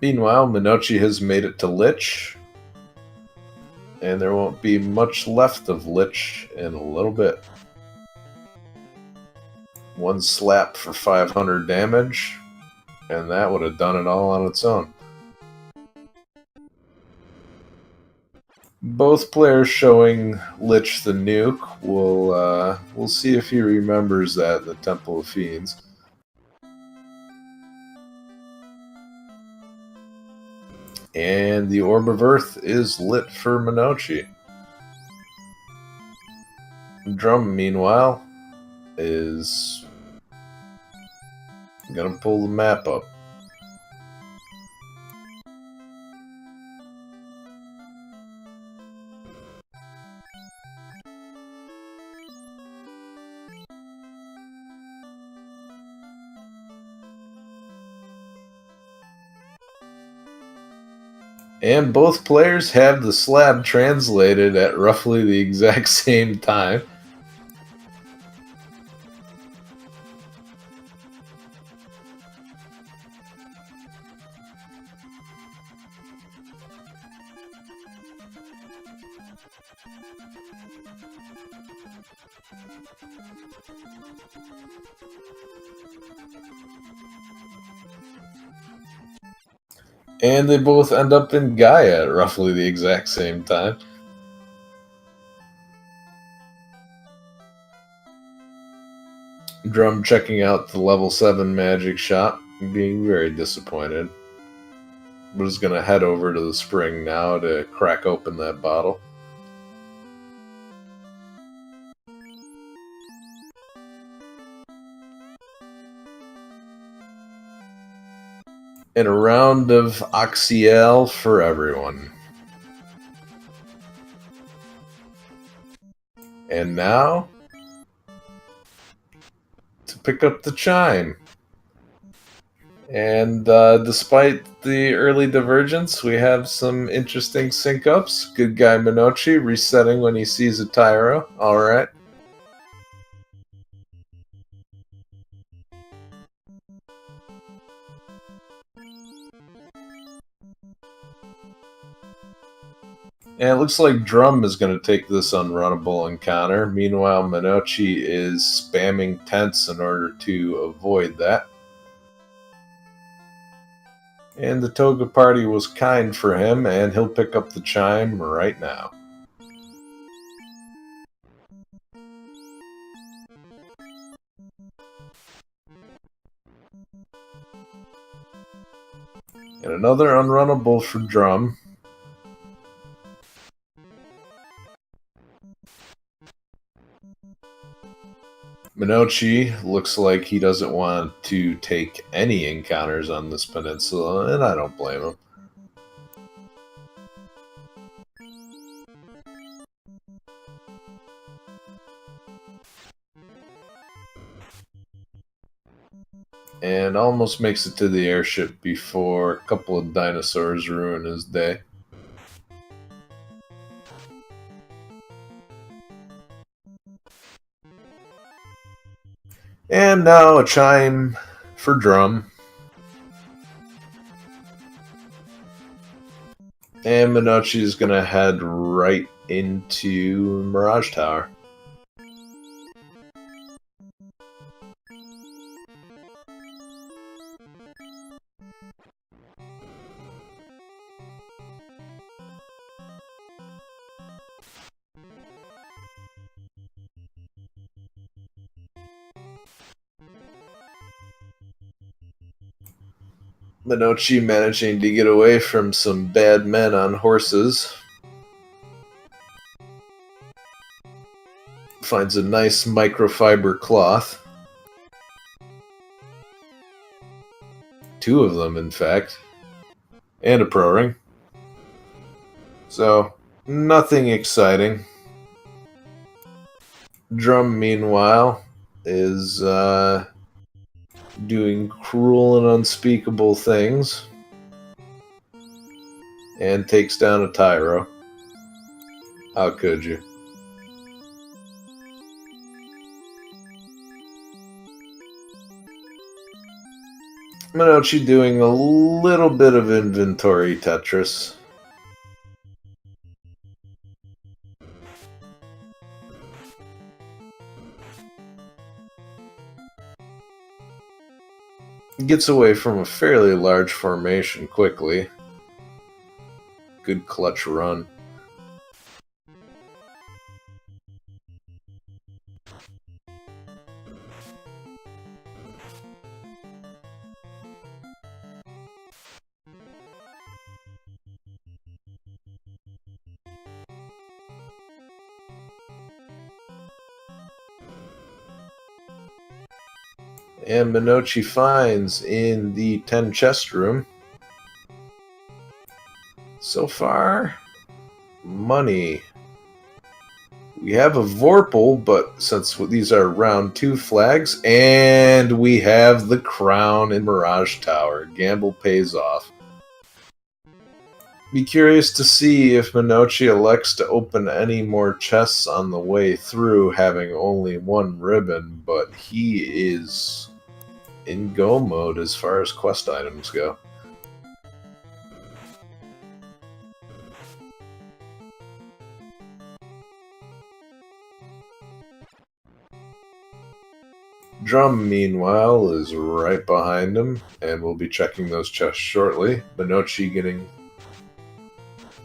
Meanwhile, Monoci has made it to Lich, and there won't be much left of Lich in a little bit. One slap for 500 damage, and that would have done it all on its own. Both players showing Lich the nuke. We'll see if he remembers that in the Temple of Fiends. And the Orb of Earth is lit for Monoci. Drum, meanwhile, is gonna pull the map up. And both players have the slab translated at roughly the exact same time. And they both end up in Gaia at roughly the exact same time. Drum checking out the level 7 magic shop, being very disappointed. But is going to head over to the spring now to crack open that bottle. And a round of Oxyel for everyone. And now, to pick up the chime. And despite the early divergence, we have some interesting sync-ups. Good guy Monoci resetting when he sees a Tyro. Alright. And it looks like Drum is going to take this unrunnable encounter. Meanwhile, Monoci is spamming tents in order to avoid that. And the Toga party was kind for him, and he'll pick up the chime right now. And another unrunnable for Drum. Monoci looks like he doesn't want to take any encounters on this peninsula, and I don't blame him. And almost makes it to the airship before a couple of dinosaurs ruin his day. And now a chime for Drum. And Monoci is going to head right into Mirage Tower. Monoci managing to get away from some bad men on horses. Finds a nice microfiber cloth. 2 of them, in fact. And a pro ring. So, nothing exciting. Drum, meanwhile, is doing cruel and unspeakable things. And takes down a Tyro. How could you? Monoci doing a little bit of inventory Tetris. Gets away from a fairly large formation quickly. Good clutch run. And Monoci finds in the 10 chest room. So far, money. We have a Vorpal, but since these are round 2 flags, and we have the crown in Mirage Tower. Gamble pays off. Be curious to see if Monoci elects to open any more chests on the way through, having only 1 ribbon, but he is in go mode as far as quest items go. Drum, meanwhile, is right behind him, and we'll be checking those chests shortly. Monoci getting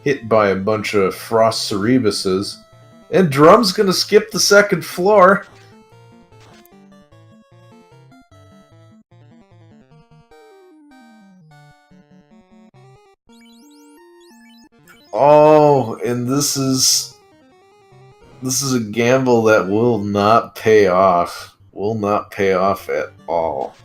hit by a bunch of Frost Cerebuses, and Drum's gonna skip the 2nd floor. Oh, and this is a gamble that will not pay off. Will not pay off at all.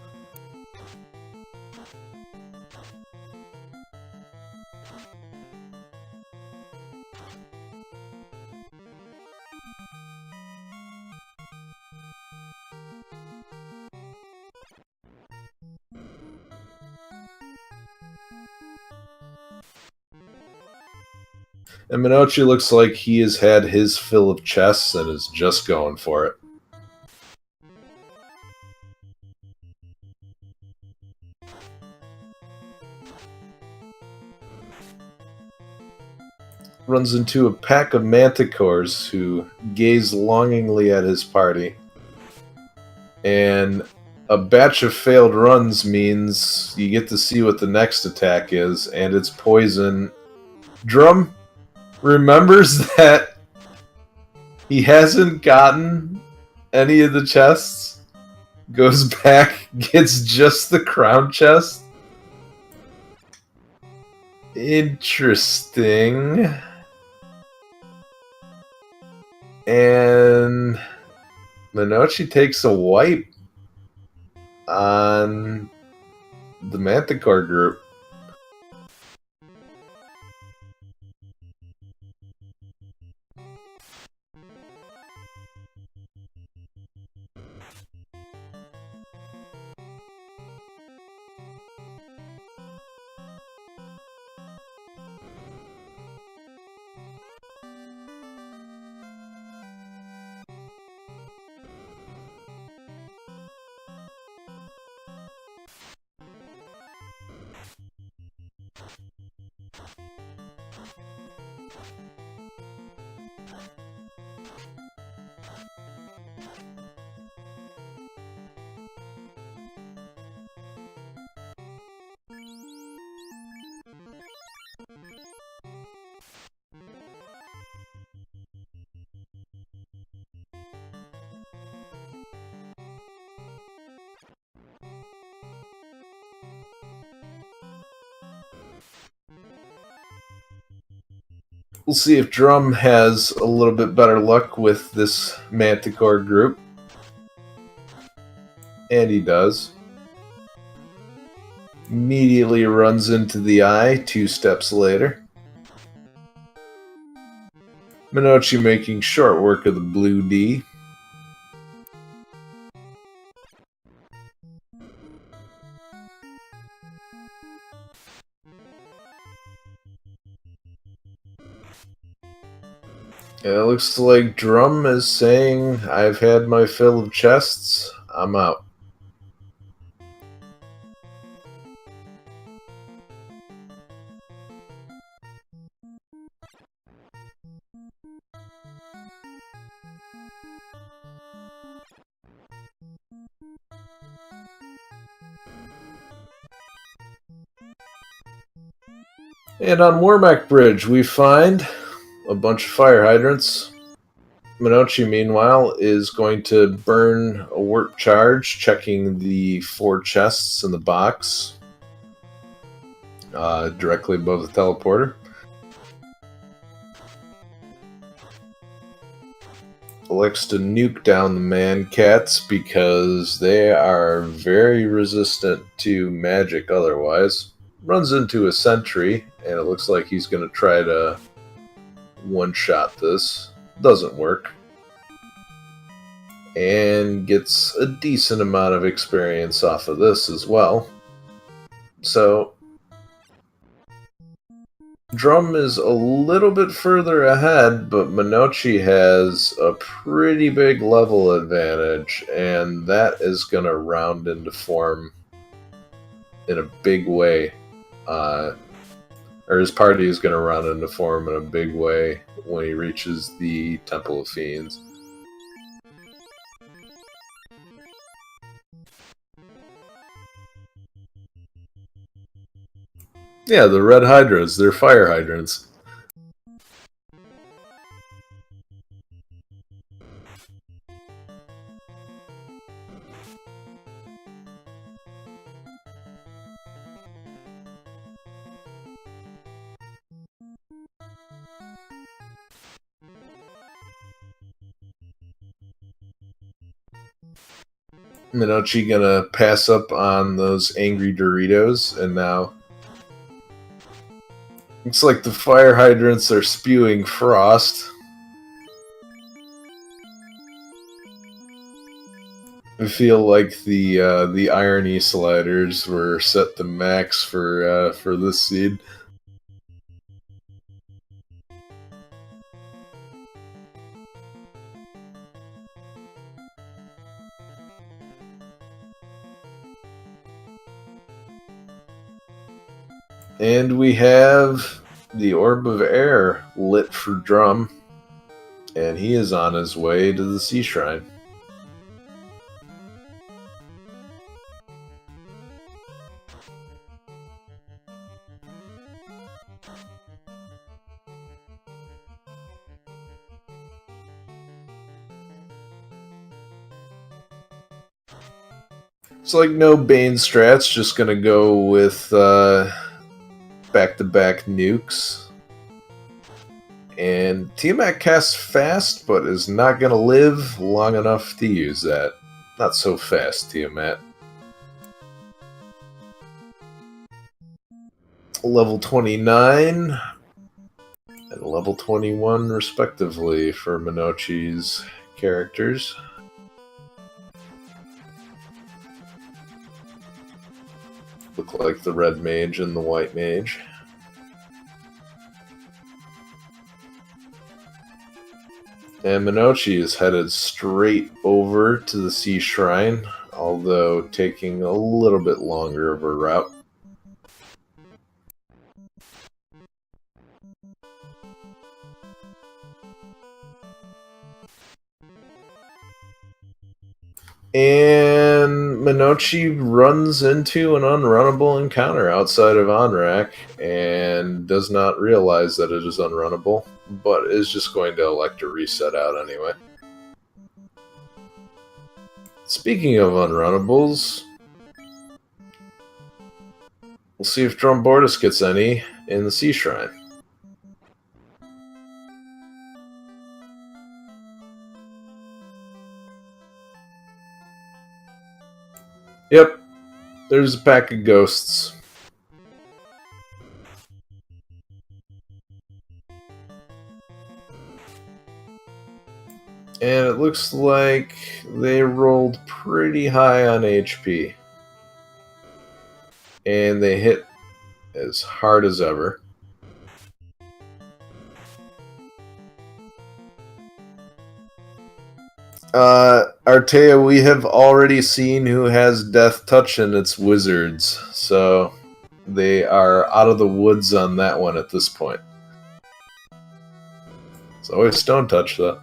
And Monoci looks like he has had his fill of chests and is just going for it. Runs into a pack of manticores who gaze longingly at his party. And a batch of failed runs means you get to see what the next attack is, and it's poison. Drum remembers that he hasn't gotten any of the chests, goes back, gets just the crown chest. Interesting. And Monoci takes a wipe on the Manticore group. We'll see if Drum has a little bit better luck with this Manticore group. And he does. Immediately runs into the eye 2 steps later. Monoci making short work of the blue D. It looks like Drum is saying, I've had my fill of chests, I'm out. And on Warmac Bridge, we find a bunch of fire hydrants. Monoci, meanwhile, is going to burn a warp charge, checking the 4 chests in the box directly above the teleporter. Elects to nuke down the man cats because they are very resistant to magic otherwise. Runs into a sentry, and it looks like he's going to try to one-shot this. Doesn't work. And gets a decent amount of experience off of this as well. So Drum is a little bit further ahead, but Monoci has a pretty big level advantage, and that is going to round into form in a big way. Or his party is going to round into form in a big way when he reaches the Temple of Fiends. Yeah, the red hydras, they're fire hydrants. Monoci gonna pass up on those angry Doritos, and now looks like the fire hydrants are spewing frost. I feel like the irony sliders were set to max for this seed. And we have the Orb of Air lit for Drum, and he is on his way to the Sea Shrine. It's like no Bane strats, just gonna go with back-to-back nukes. And Tiamat casts fast, but is not gonna live long enough to use that. Not so fast, Tiamat. Level 29 and level 21, respectively, for Monoci's characters. Look like the red mage and the white mage. And Monoci is headed straight over to the Sea Shrine, although taking a little bit longer of a route. And Monoci runs into an unrunnable encounter outside of Onrak and does not realize that it is unrunnable, but is just going to elect to reset out anyway. Speaking of unrunnables, we'll see if Drumboardist gets any in the Sea Shrine. Yep, there's a pack of ghosts. And it looks like they rolled pretty high on HP. And they hit as hard as ever. Artea, we have already seen who has Death Touch, and it's Wizards. So they are out of the woods on that one at this point. It's always Stone Touch, though.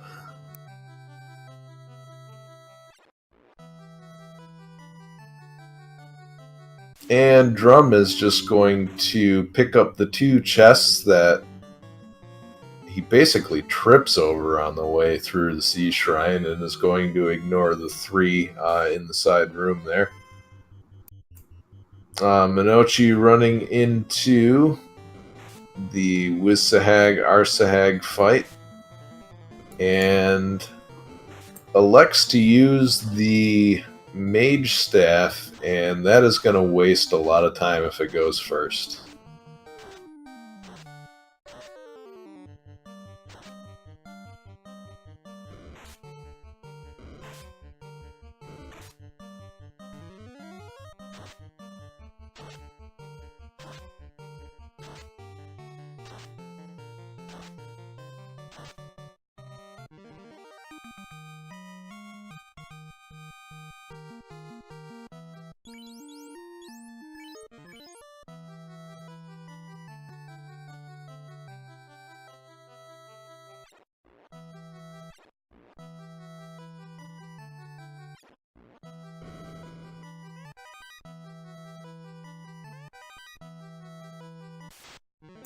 And Drum is just going to pick up the 2 chests that he basically trips over on the way through the Sea Shrine, and is going to ignore the 3 in the side room there. Monoci running into the Wizsahag Arsahag fight, and elects to use the Mage Staff, and that is going to waste a lot of time if it goes first.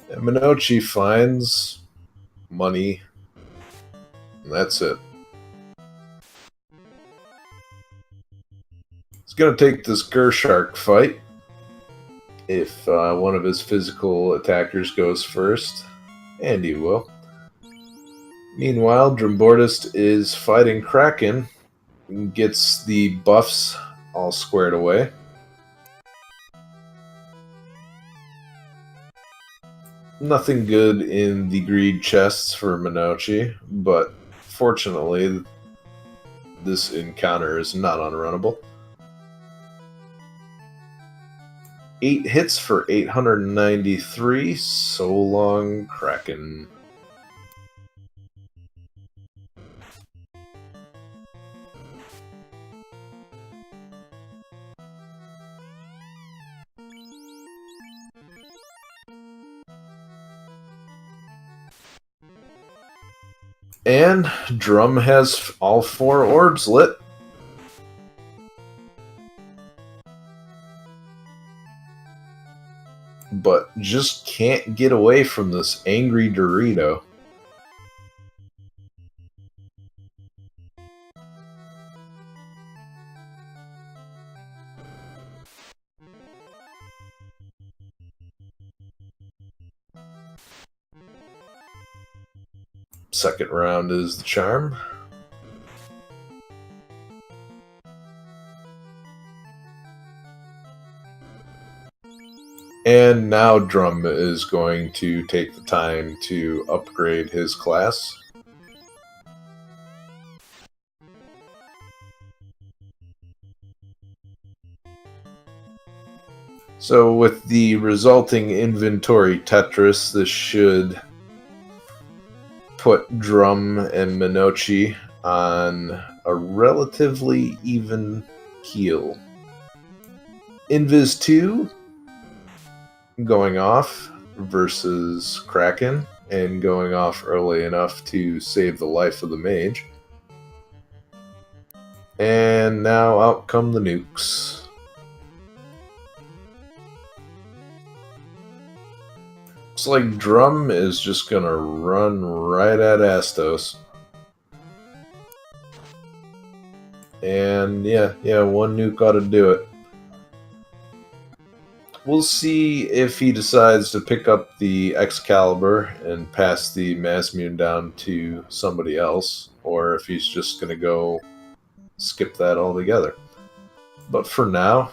And Monoci finds money, and that's it. He's going to take this Gershark fight if one of his physical attackers goes first, and he will. Meanwhile, Drumboardist is fighting Kraken and gets the buffs all squared away. Nothing good in the greed chests for Monoci, but fortunately, this encounter is not unrunnable. 8 hits for 893. So long, Kraken. And Drum has all 4 orbs lit. But just can't get away from this angry Dorito. Second round is the charm. And now Drum is going to take the time to upgrade his class. So with the resulting inventory Tetris, this should put Drum and Monoci on a relatively even keel. Invis 2 going off versus Kraken, and going off early enough to save the life of the mage. And now out come the nukes. Looks like Drum is just gonna run right at Astos. And yeah, one nuke ought to do it. We'll see if he decides to pick up the Excalibur and pass the Masmune down to somebody else, or if he's just going to go skip that altogether. But for now,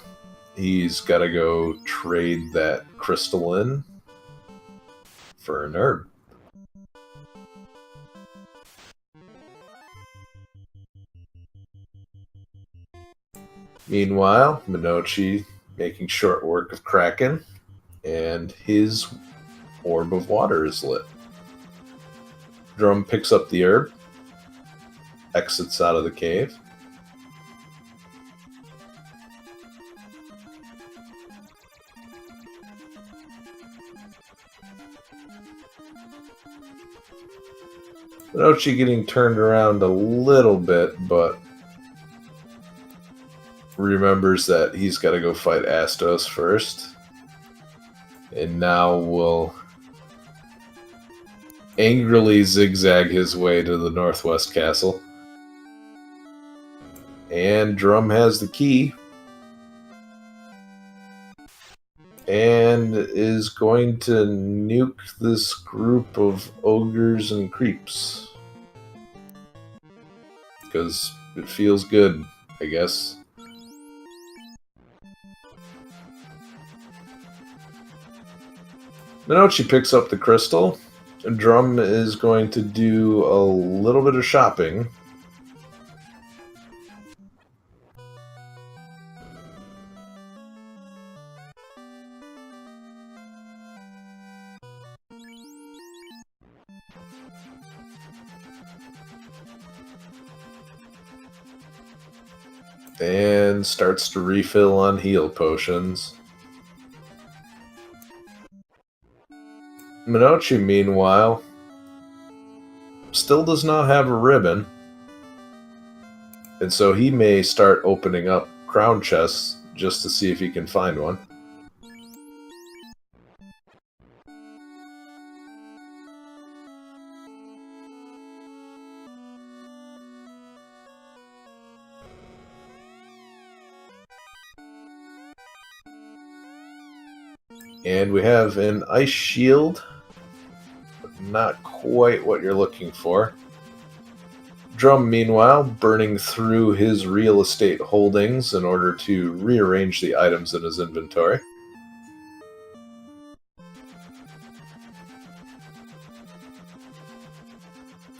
he's got to go trade that crystal in for an herb. Meanwhile, Monoci making short work of Kraken, and his orb of water is lit. Drum picks up the herb, exits out of the cave. Monoci getting turned around a little bit, but remembers that he's got to go fight Astos first. And now will angrily zigzag his way to the northwest castle. And Drum has the key. And is going to nuke this group of ogres and creeps. Because it feels good, I guess. Monoci picks up the crystal. Drum is going to do a little bit of shopping. And starts to refill on heal potions. Monoci, meanwhile, still does not have a ribbon. And so he may start opening up crown chests just to see if he can find one. And we have an ice shield. Not quite what you're looking for. Drum, meanwhile, burning through his real estate holdings in order to rearrange the items in his inventory.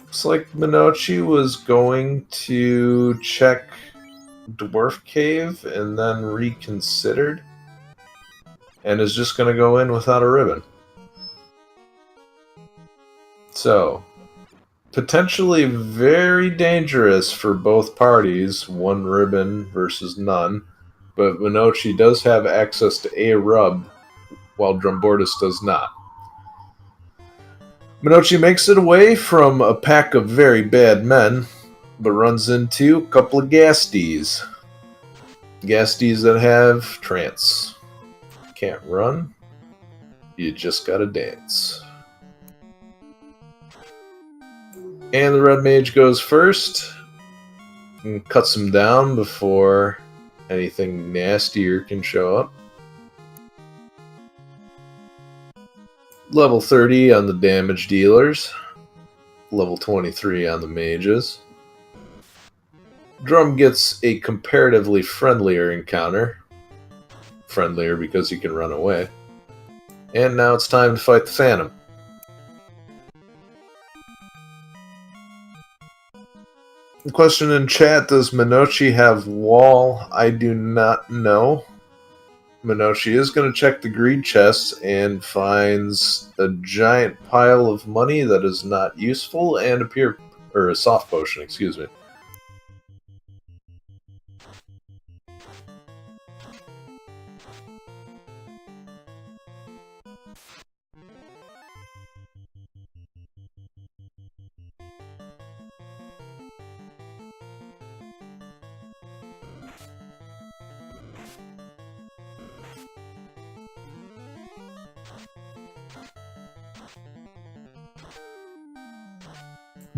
Looks like Monoci was going to check Dwarf Cave and then reconsidered. And is just going to go in without a ribbon. So, potentially very dangerous for both parties, one ribbon versus none. But Monoci does have access to a rub, while Drumboardist does not. Monoci makes it away from a pack of very bad men, but runs into a couple of Gasties. Gasties that have trance. Can't run, you just gotta dance. And the red mage goes first and cuts him down before anything nastier can show up. Level 30 on the damage dealers, level 23 on the mages. Drum gets a comparatively friendlier encounter. Friendlier because he can run away. And now it's time to fight the Phantom. The question in chat, does Monoci have wall? I do not know. Monoci is going to check the greed chest and finds a giant pile of money that is not useful and a soft potion, excuse me.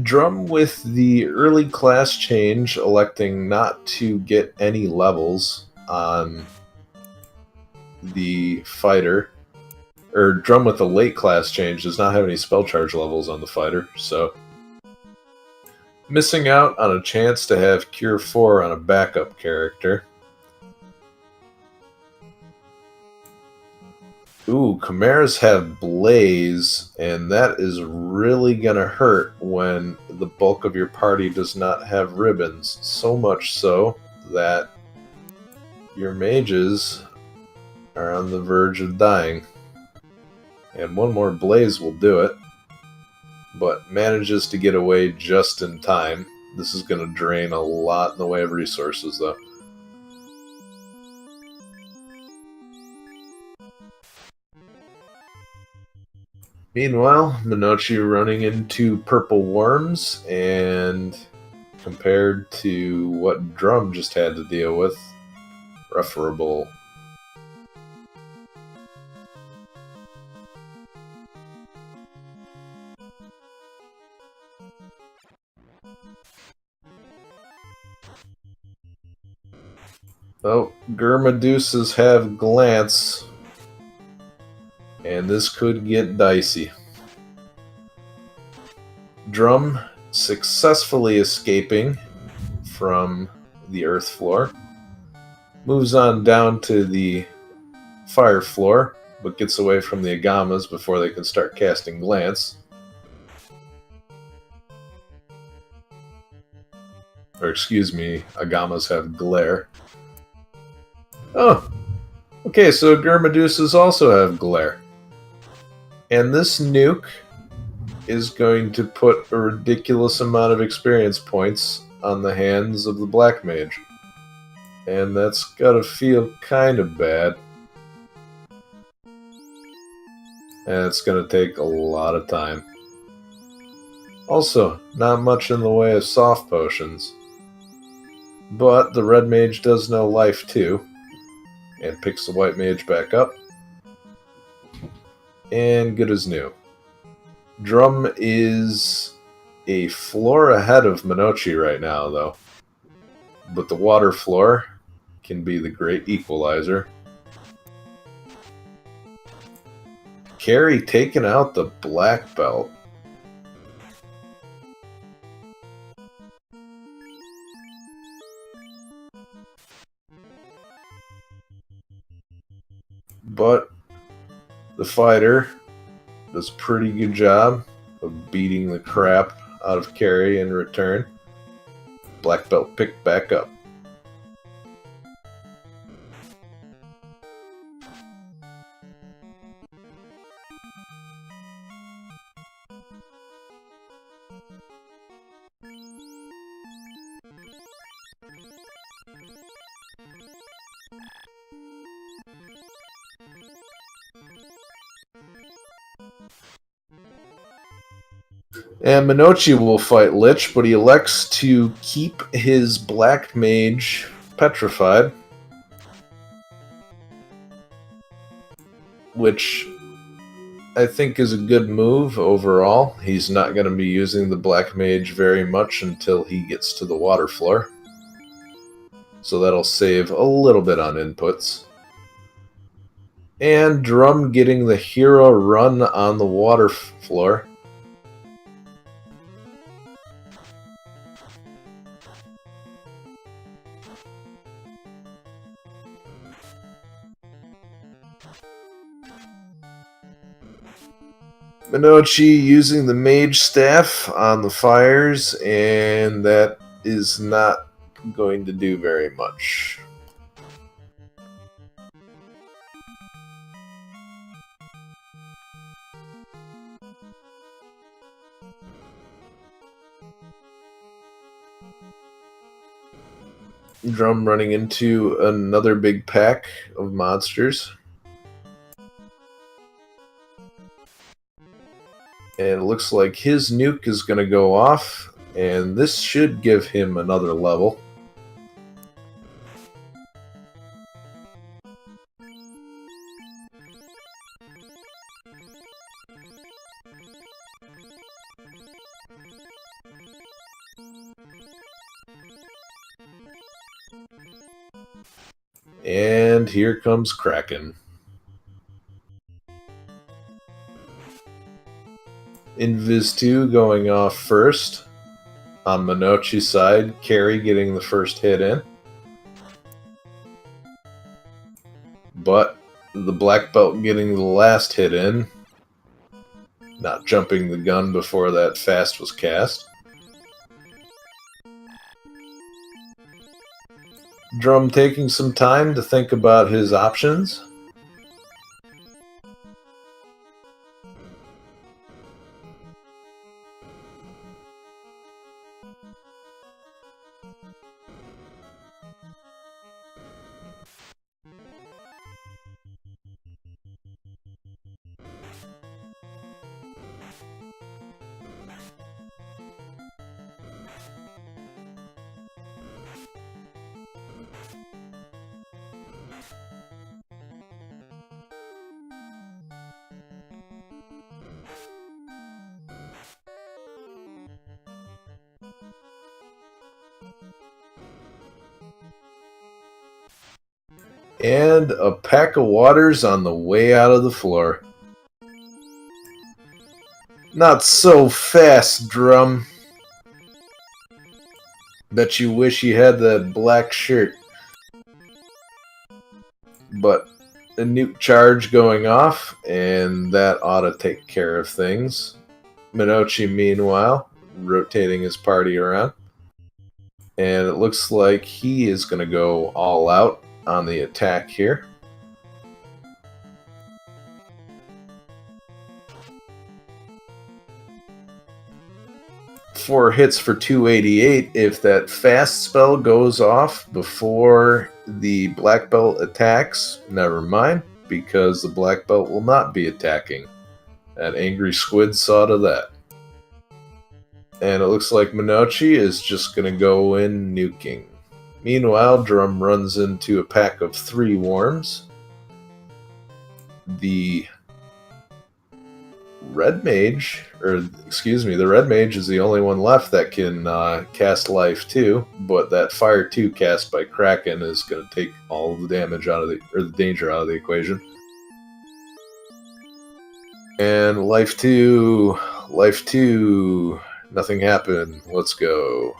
Drum with the early class change, electing not to get any levels on the fighter. Or Drum with the late class change does not have any spell charge levels on the fighter, so missing out on a chance to have Cure 4 on a backup character. Ooh, Chimeras have Blaze, and that is really going to hurt when the bulk of your party does not have ribbons. So much so that your mages are on the verge of dying. And one more Blaze will do it, but manages to get away just in time. This is going to drain a lot in the way of resources, though. Meanwhile, Monoci running into purple worms, and compared to what Drum just had to deal with, preferable. Oh, Gurmaduces have glance, and this could get dicey. Drum successfully escaping from the earth floor, moves on down to the fire floor, but gets away from the Agamas before they can start casting glance. Or excuse me, Agamas have glare. Oh, okay, so Gurmaduces also have glare. And this nuke is going to put a ridiculous amount of experience points on the hands of the Black Mage. And that's gotta feel kind of bad. And it's gonna take a lot of time. Also, not much in the way of soft potions. But the Red Mage does know life too. And picks the White Mage back up. And good as new. Drum is a floor ahead of Monoci right now, though. But the water floor can be the great equalizer. Carry taking out the black belt. But the fighter does a pretty good job of beating the crap out of Carry in return. Black belt picked back up. And Monoci will fight Lich, but he elects to keep his Black Mage petrified. Which I think is a good move overall. He's not going to be using the Black Mage very much until he gets to the water floor. So that'll save a little bit on inputs. And Drum getting the hero run on the water floor. Monoci using the Mage Staff on the fires, and that is not going to do very much. Drum running into another big pack of monsters. And it looks like his nuke is going to go off, and this should give him another level. And here comes Kraken. Invis 2 going off first. On Monoci's side, Carry getting the first hit in. But the black belt getting the last hit in. Not jumping the gun before that fast was cast. Drum taking some time to think about his options. And a pack of waters on the way out of the floor. Not so fast, Drum. Bet you wish you had that black shirt. But a nuke charge going off, and that ought to take care of things. Monoci, meanwhile, rotating his party around. And it looks like he is going to go all out on the attack here. Four hits for 288. If that fast spell goes off before the black belt attacks, never mind, because the black belt will not be attacking. That angry squid saw to that. And it looks like Monoci is just going to go in nuking. Meanwhile, Drum runs into a pack of 3 worms. The red mage, the red mage is the only one left that can cast life 2, but that fire 2 cast by Kraken is going to take all the damage out of the danger out of the equation. And life 2, nothing happened. Let's go.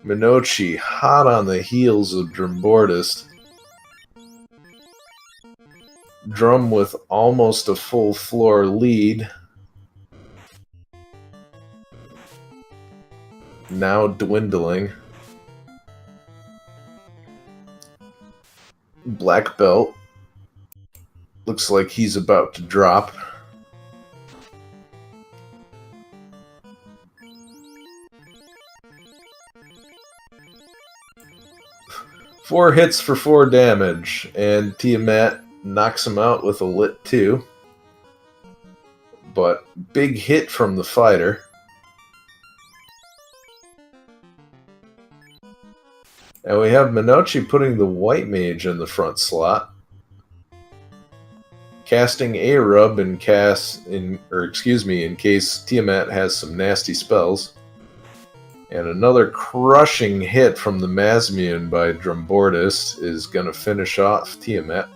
Monoci, hot on the heels of Drumboardist. Drum with almost a full floor lead. Now dwindling. Black belt. Looks like he's about to drop. Four hits for 4 damage, and Tiamat knocks him out with a lit 2. But big hit from the fighter. And we have Monoci putting the white mage in the front slot. Casting a rub in case Tiamat has some nasty spells. And another crushing hit from the Masmian by Drumboardist is going to finish off Tiamat.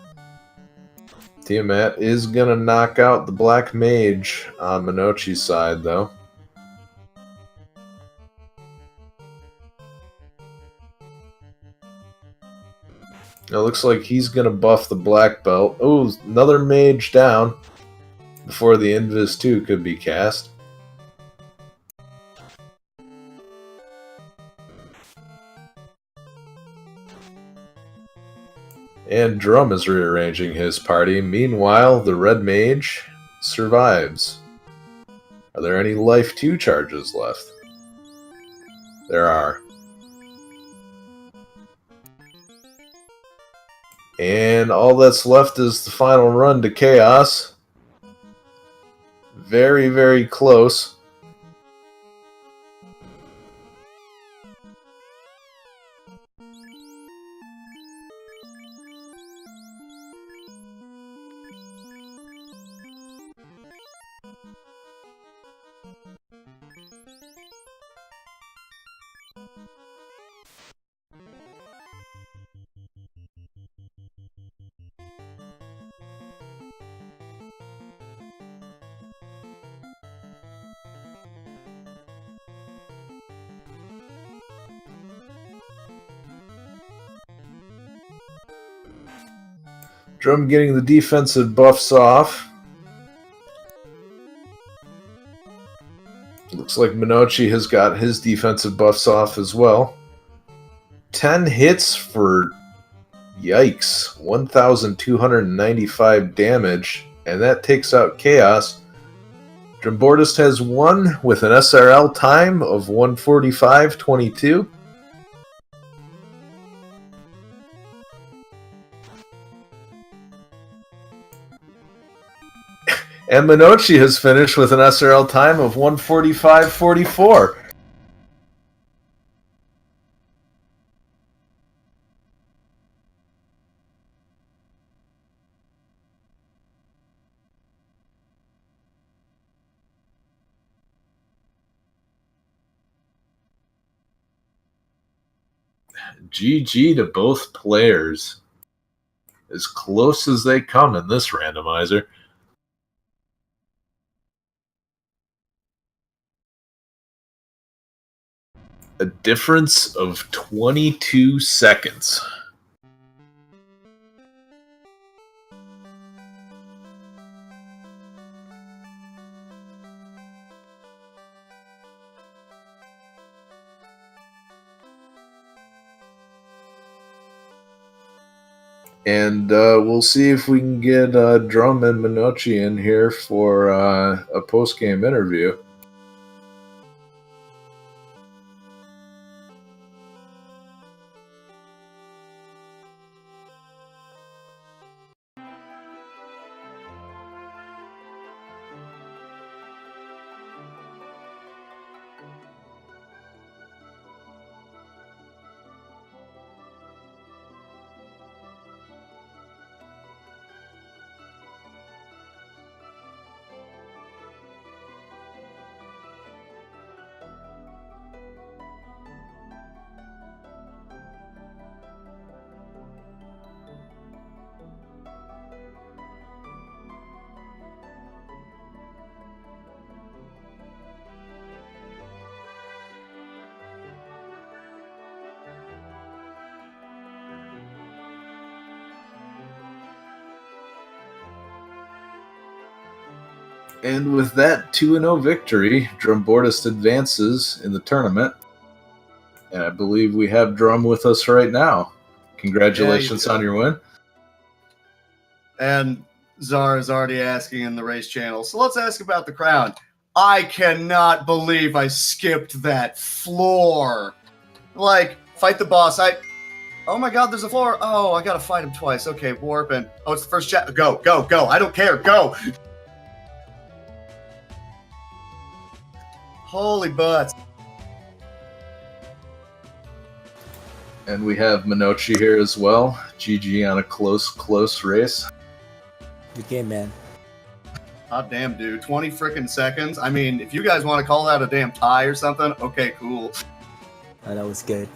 Tiamat is going to knock out the black mage on Monoci's side, though. It looks like he's going to buff the black belt. Oh, another mage down before the Invis 2 could be cast. And Drum is rearranging his party. Meanwhile, the red mage survives. Are there any life 2 charges left? There are. And all that's left is the final run to Chaos. Very, very close. Drum getting the defensive buffs off. Looks like Monoci has got his defensive buffs off as well. 10 hits for, yikes, 1,295 damage, and that takes out Chaos. Drumboardist has won with an SRL time of 1:45.22. And Monoci has finished with an SRL time of 1:45.44. GG to both players. As close as they come in this randomizer. A difference of 22 seconds. And we'll see if we can get Drum and Monoci in here for a post-game interview. And with that 2-0 victory, Drumboardist advances in the tournament. And I believe we have Drum with us right now. Congratulations on your win. And Czar is already asking in the race channel. So let's ask about the crown. I cannot believe I skipped that floor. Like, fight the boss. Oh my god, there's a floor. Oh, I gotta fight him twice. Okay, warping. Oh, it's the first chat. Go, go, go. I don't care. Go. Holy butts. And we have Monoci here as well. GG on a close race. Good game, man. God damn, dude. 20 freaking seconds. I mean, if you guys want to call that a damn tie or something, okay, cool. Oh, that was good.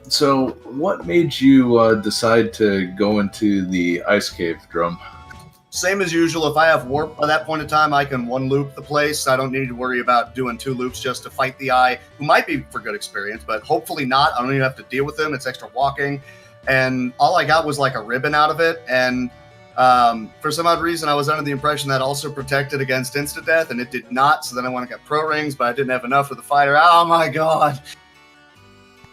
So, what made you decide to go into the ice cave, Drum? Same as usual. If I have warp by that point in time, I can one loop the place. I don't need to worry about doing 2 loops just to fight the eye, who might be for good experience, but hopefully not. I don't even have to deal with them. It's extra walking. And all I got was like a ribbon out of it. And for some odd reason, I was under the impression that also protected against instant death, and it did not. So then I went and got pro rings, but I didn't have enough for the fighter. Oh my god.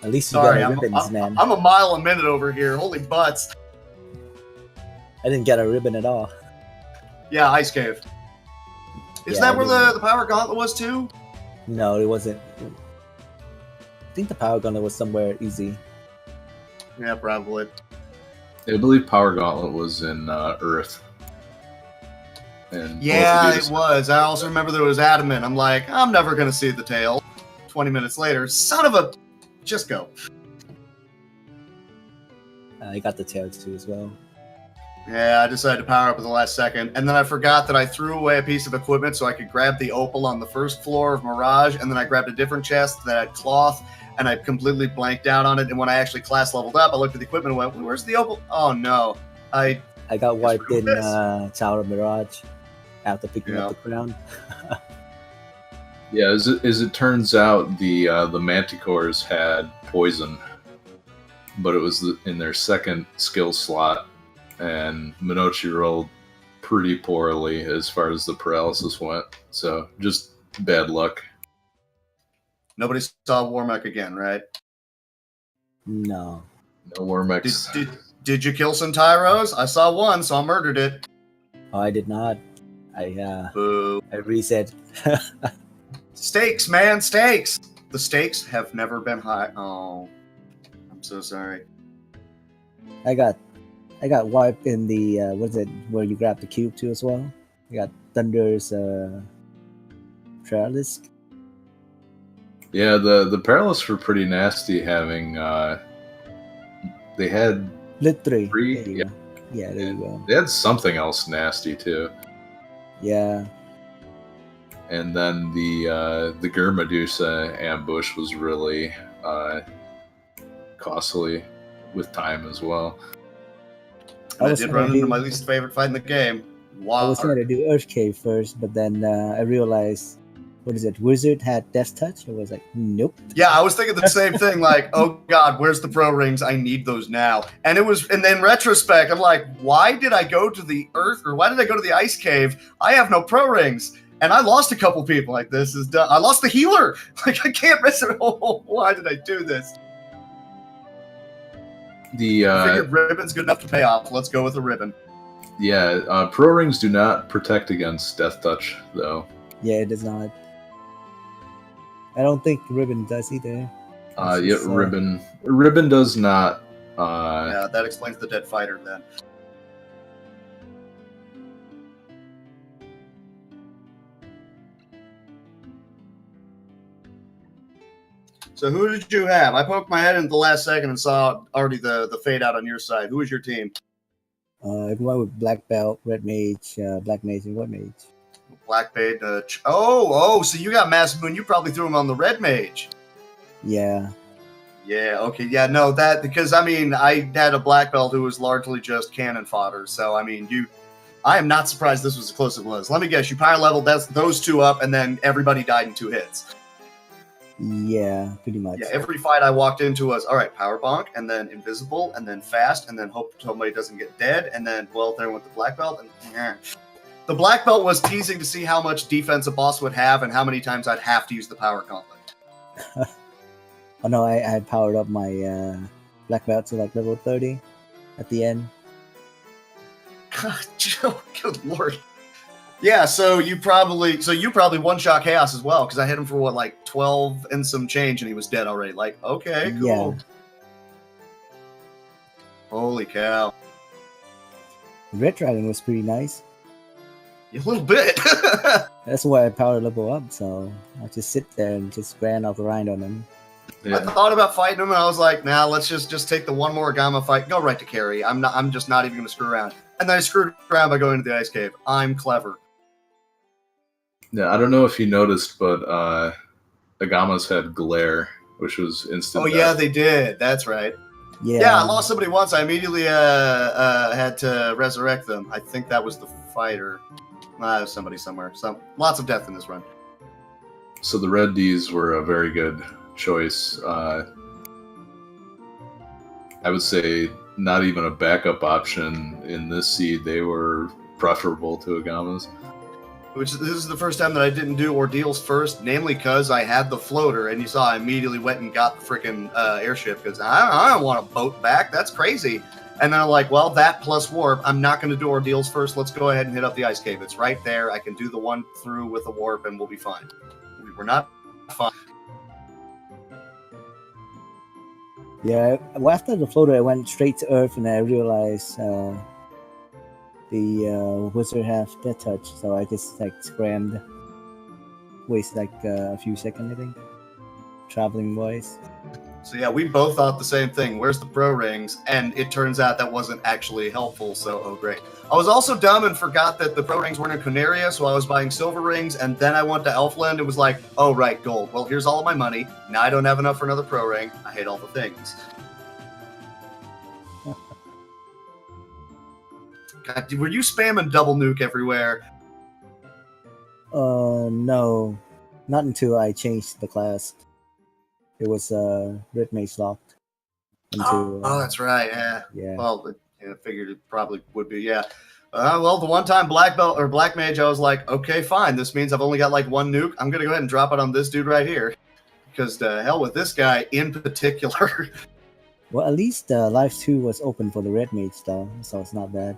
At least you Sorry, got a ribbons, man. I'm a mile a minute over here. Holy butts. I didn't get a ribbon at all. Yeah, ice cave. Is that where the power gauntlet was too? No, it wasn't. I think the power gauntlet was somewhere easy. Yeah, probably. I believe Power Gauntlet was in Earth. And yeah, it was. I also remember there was Adamant. I'm like, I'm never going to see the tail. 20 minutes later, son of a... Just go. I got the tails too as well. Yeah, I decided to power up at the last second. And then I forgot that I threw away a piece of equipment so I could grab the opal on the first floor of Mirage. And then I grabbed a different chest that had cloth. And I completely blanked out on it. And when I actually class leveled up, I looked at the equipment and went, where's the opal? Oh, no. I got wiped in Tower of Mirage after picking up the crown. Yeah, as it turns out, the Manticores had poison, but it was in their second skill slot, and Monoci rolled pretty poorly as far as the paralysis went. So just bad luck. Nobody saw Warmech again, right? No. No Warmechs. Did you kill some Tyros? I saw one, so I murdered it. Oh, I did not. I Boo. I reset. Stakes, man, stakes. The stakes have never been high. Oh, I'm so sorry. I got wiped in the what is it where you grab the cube too as well. I got Thunder's Tralisk. Yeah, the Perilous were pretty nasty. Having they had Lit 3. three. Yeah, there you go. They had something else nasty too. Yeah, And then the Gur Medusa ambush was really costly with time as well. I did run into my least favorite fight in the game. Water. I was going to do Earth Cave first, but then I realized, what is it? Wizard had Death Touch. I was like, nope. Yeah, I was thinking the same thing. Like, oh god, where's the pro rings? I need those now. And then retrospect, I'm like, why did I go to the Earth, or why did I go to the Ice Cave? I have no pro rings. And I lost a couple people. Like, this is done. I lost the healer. Like, I can't miss it. Oh, why did I do this? I figured ribbon's good enough to pay off. Let's go with a ribbon. Yeah, pro rings do not protect against Death Touch, though. Yeah, it does not. I don't think ribbon does either. Ribbon does not. Yeah, that explains the dead fighter then. So who did you have? I poked my head in at the last second and saw already the fade out on your side. Who was your team? Everyone with black belt, red mage, black mage, and white mage. Black mage. So you got Mass Moon. You probably threw him on the red mage. Yeah. Yeah. Okay. Yeah. No. That because I mean I had a black belt who was largely just cannon fodder. So I mean I am not surprised this was as close as it was. Let me guess. You power leveled those two up, and then everybody died in 2 hits. Yeah, pretty much. Yeah, every fight I walked into was, all right, power bonk, and then invisible, and then fast, and then hope somebody doesn't get dead, and then, well, there went the black belt, and the black belt was teasing to see how much defense a boss would have and how many times I'd have to use the power gauntlet. Oh no, I had powered up my black belt to like level 30 at the end. Good lord. Yeah, so you probably one-shot Chaos as well, because I hit him for what, like 12 and some change, and he was dead already. Like, okay, cool. Yeah. Holy cow. Red Dragon was pretty nice. A little bit. That's why I powered level up, so I just sit there and just ran out the rind on him. Yeah. I thought about fighting him, and I was like, nah, let's just take the one more Gamma fight, go right to carry. I'm just not even going to screw around. And then I screwed around by going to the Ice Cave. I'm clever. Yeah, I don't know if you noticed, but Agamas had Glare, which was instant. Oh, yeah, they did. That's right. Yeah, I lost somebody once. I immediately had to resurrect them. I think that was the fighter. Somebody somewhere. Lots of death in this run. So the Red Ds were a very good choice. I would say not even a backup option in this seed. They were preferable to Agamas. This is the first time that I didn't do ordeals first, namely because I had the floater, and you saw I immediately went and got the freaking airship, because I don't want a boat back. That's crazy. And then I'm like, well, that plus warp, I'm not going to do ordeals first. Let's go ahead and hit up the Ice Cave. It's right there. I can do the one through with the warp, and we'll be fine. We're not fine. Yeah, well, after the floater, I went straight to Earth, and I realized the wizard have Death Touch, so I just like scrammed, waste like a few seconds, I think, traveling wise. So yeah, we both thought the same thing. Where's the pro rings? And it turns out that wasn't actually helpful. So oh great. I was also dumb and forgot that the pro rings weren't in Quinaria, so I was buying silver rings, and then I went to Elfland. It was like, oh right, gold. Well, here's all of my money. Now I don't have enough for another pro ring. I hate all the things. God, were you spamming double nuke everywhere? No, not until I changed the class. It was red mage locked. Oh, that's right. Yeah. Yeah. Well, I figured it probably would be. Yeah. Well, the one time black belt or black mage, I was like, okay, fine. This means I've only got like one nuke. I'm gonna go ahead and drop it on this dude right here, because the hell with this guy in particular. Well, at least Life 2 was open for the red mage though, so it's not bad.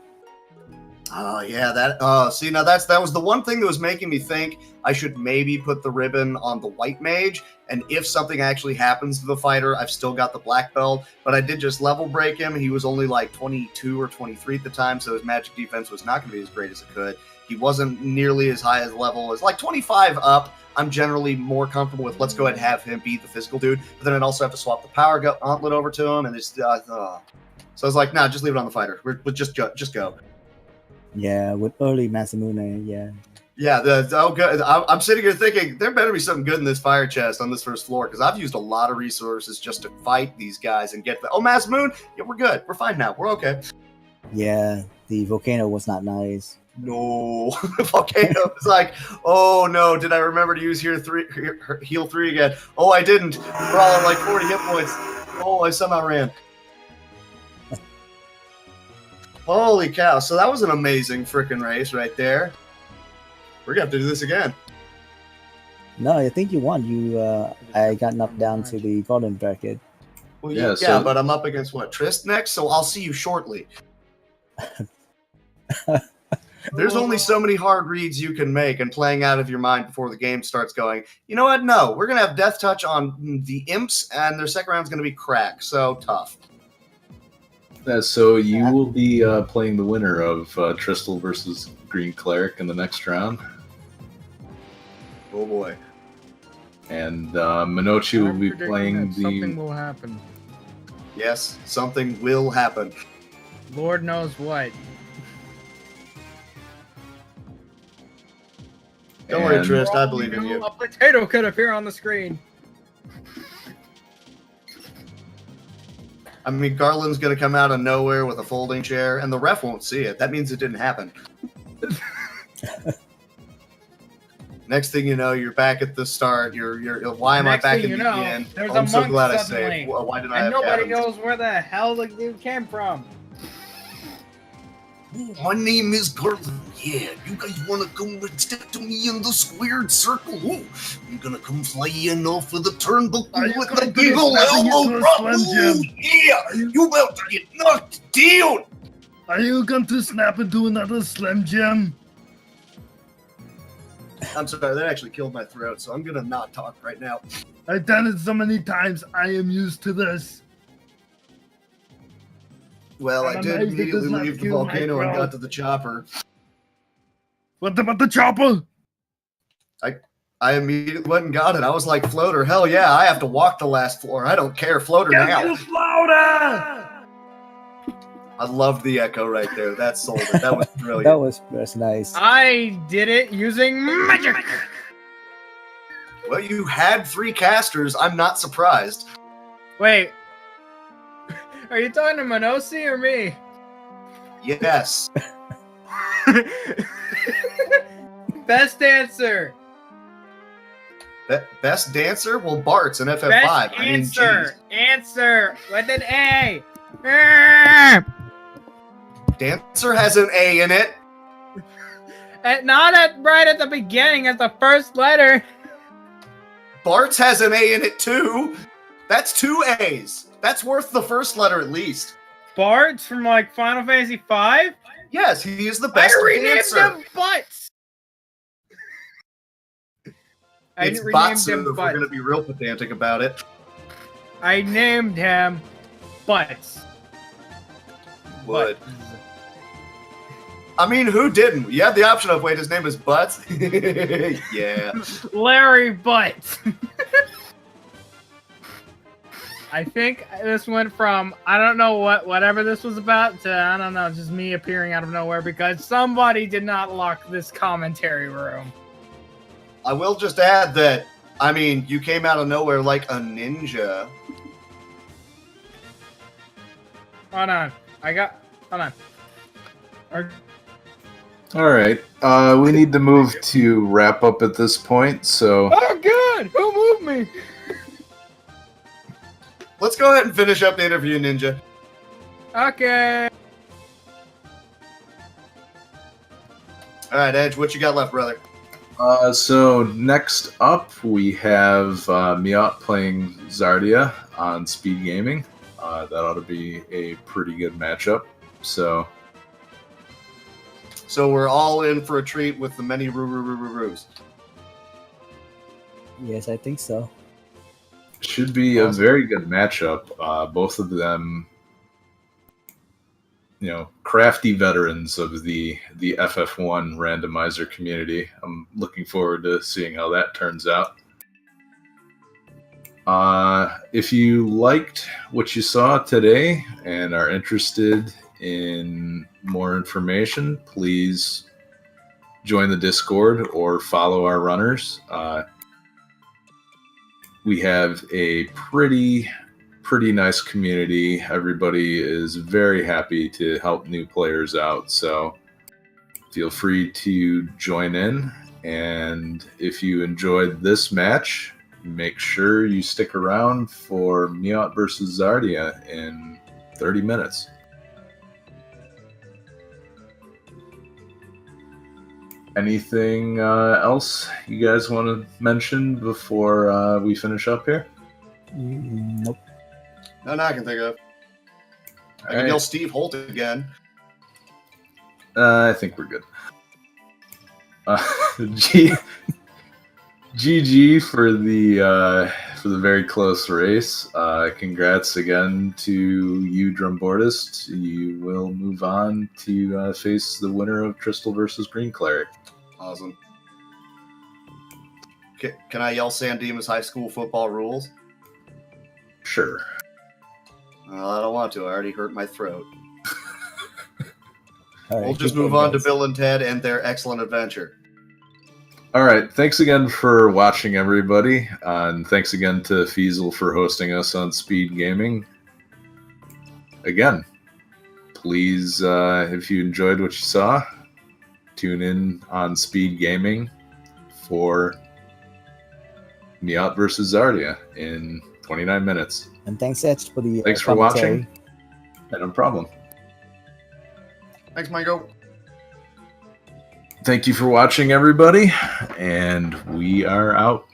Oh yeah, that. See, now that was the one thing that was making me think I should maybe put the ribbon on the white mage, and if something actually happens to the fighter, I've still got the black belt. But I did just level break him. He was only like 22 or 23 at the time, so his magic defense was not going to be as great as it could. He wasn't nearly as high as level as like 25 up. I'm generally more comfortable with let's go ahead and have him be the physical dude, but then I'd also have to swap the power gauntlet over to him, and it's so I was like, nah, just leave it on the fighter. We'll just go. Yeah, with early Masamune, yeah. Yeah, good. I'm sitting here thinking there better be something good in this fire chest on this first floor because I've used a lot of resources just to fight these guys and get the. Oh, Mass Moon, yeah, we're good. We're fine now. We're okay. Yeah, the volcano was not nice. No, volcano was like, oh no, did I remember to use heal 3 again? Oh, I didn't. We're all at like 40 hit points. Oh, I somehow ran. Holy cow! So that was an amazing freaking race right there. We're gonna have to do this again. No, I think you won. I got knocked down to the golden bracket. Well, yeah, but I'm up against what, Trist next, so I'll see you shortly. There's only so many hard reads you can make and playing out of your mind before the game starts going, you know what, no, we're going to have Death Touch on the Imps, and their second round's going to be Crack, so tough. So you will be playing the winner of Tristal versus Green Cleric in the next round. Oh boy. And Monoci will be playing the... Something will happen. Yes, something will happen. Lord knows what. Don't worry, Trist, I believe in you. A potato could appear on the screen. I mean, Garland's going to come out of nowhere with a folding chair, and the ref won't see it. That means it didn't happen. Next thing you know, you're back at the start. You're why am I back in the end? There's I'm a so monk glad I suddenly, saved. Why did I and have nobody cabins? knows where the hell the dude came from. My name is Garland. Yeah, you guys want to come and step to me in the squared circle? Ooh, I'm gonna come flying off of the turnbuckle with the big ol' elbow drop. Ooh, yeah, you about to get knocked down. Are you going to snap into another Slim Jim? I'm sorry, that actually killed my throat, so I'm gonna not talk right now. I've done it so many times, I am used to this. Well, I I'm did amazed it immediately does not leave the kill my volcano and throat. got to the chopper. What about the chopper? I immediately went and got it. I was like, Floater, hell yeah, I have to walk the last floor. I don't care, Floater now. Get louder! I loved the echo right there. That sold it. That was brilliant. That's nice. I did it using magic. Well, you had 3 casters. I'm not surprised. Wait, are you talking to Monoci or me? Yes. Best answer. Best dancer? Well, Bart's an FF5. Best I mean, answer. geez. Answer with an A. Dancer has an A in it. And not right at the beginning, at the first letter. Bart's has an A in it too. That's 2 A's. That's worth the first letter at least. Bart's from like Final Fantasy V? Yes, he is the best I renamed dancer. them Butts. I It's renamed Batsu him if we're Butts. going to be real pedantic about it. I named him Butts. Would. I mean, who didn't? You had the option of, wait, his name is Butts? Yeah. Larry Butts. I think this went from, I don't know whatever this was about, to, I don't know, just me appearing out of nowhere because somebody did not lock this commentary room. I will just add that, I mean, you came out of nowhere like a ninja. Hold on. Hold on. All right. We need to move to wrap up at this point, so... Oh, good! Who moved me? Let's go ahead and finish up the interview, Ninja. Okay. All right, Edge, what you got left, brother? So next up, we have Miot playing Zardia on Speed Gaming. That ought to be a pretty good matchup. So we're all in for a treat with the many roos. Yes, I think so. should be a very good matchup. Both of them, crafty veterans of the FF1 randomizer community. I'm looking forward to seeing how that turns out. If you liked what you saw today and are interested in more information, please join the Discord or follow our runners. We have a pretty nice community. Everybody is very happy to help new players out, so feel free to join in. And if you enjoyed this match, make sure you stick around for Miot versus Zardia in 30 minutes. Anything else you guys want to mention before we finish up here? Nope. No, I can think of. I can yell Steve Holt again. I think we're good. GG for the very close race. Congrats again to you, Drumboardist. You will move on to face the winner of Crystal versus Green Cleric. Awesome. Can I yell San Dimas High School football rules? Sure. Well, I don't want to. I already hurt my throat. All right, We'll just keep move going, on to guys. Bill and Ted and their excellent adventure. All right. Thanks again for watching, everybody. And thanks again to Feasel for hosting us on Speed Gaming. Again, please, if you enjoyed what you saw, tune in on Speed Gaming for Miot versus Zardia in 29 minutes. And thanks, Etch, for the Thanks for commentary. watching. No problem. Thanks, Michael. Thank you for watching, everybody, and we are out.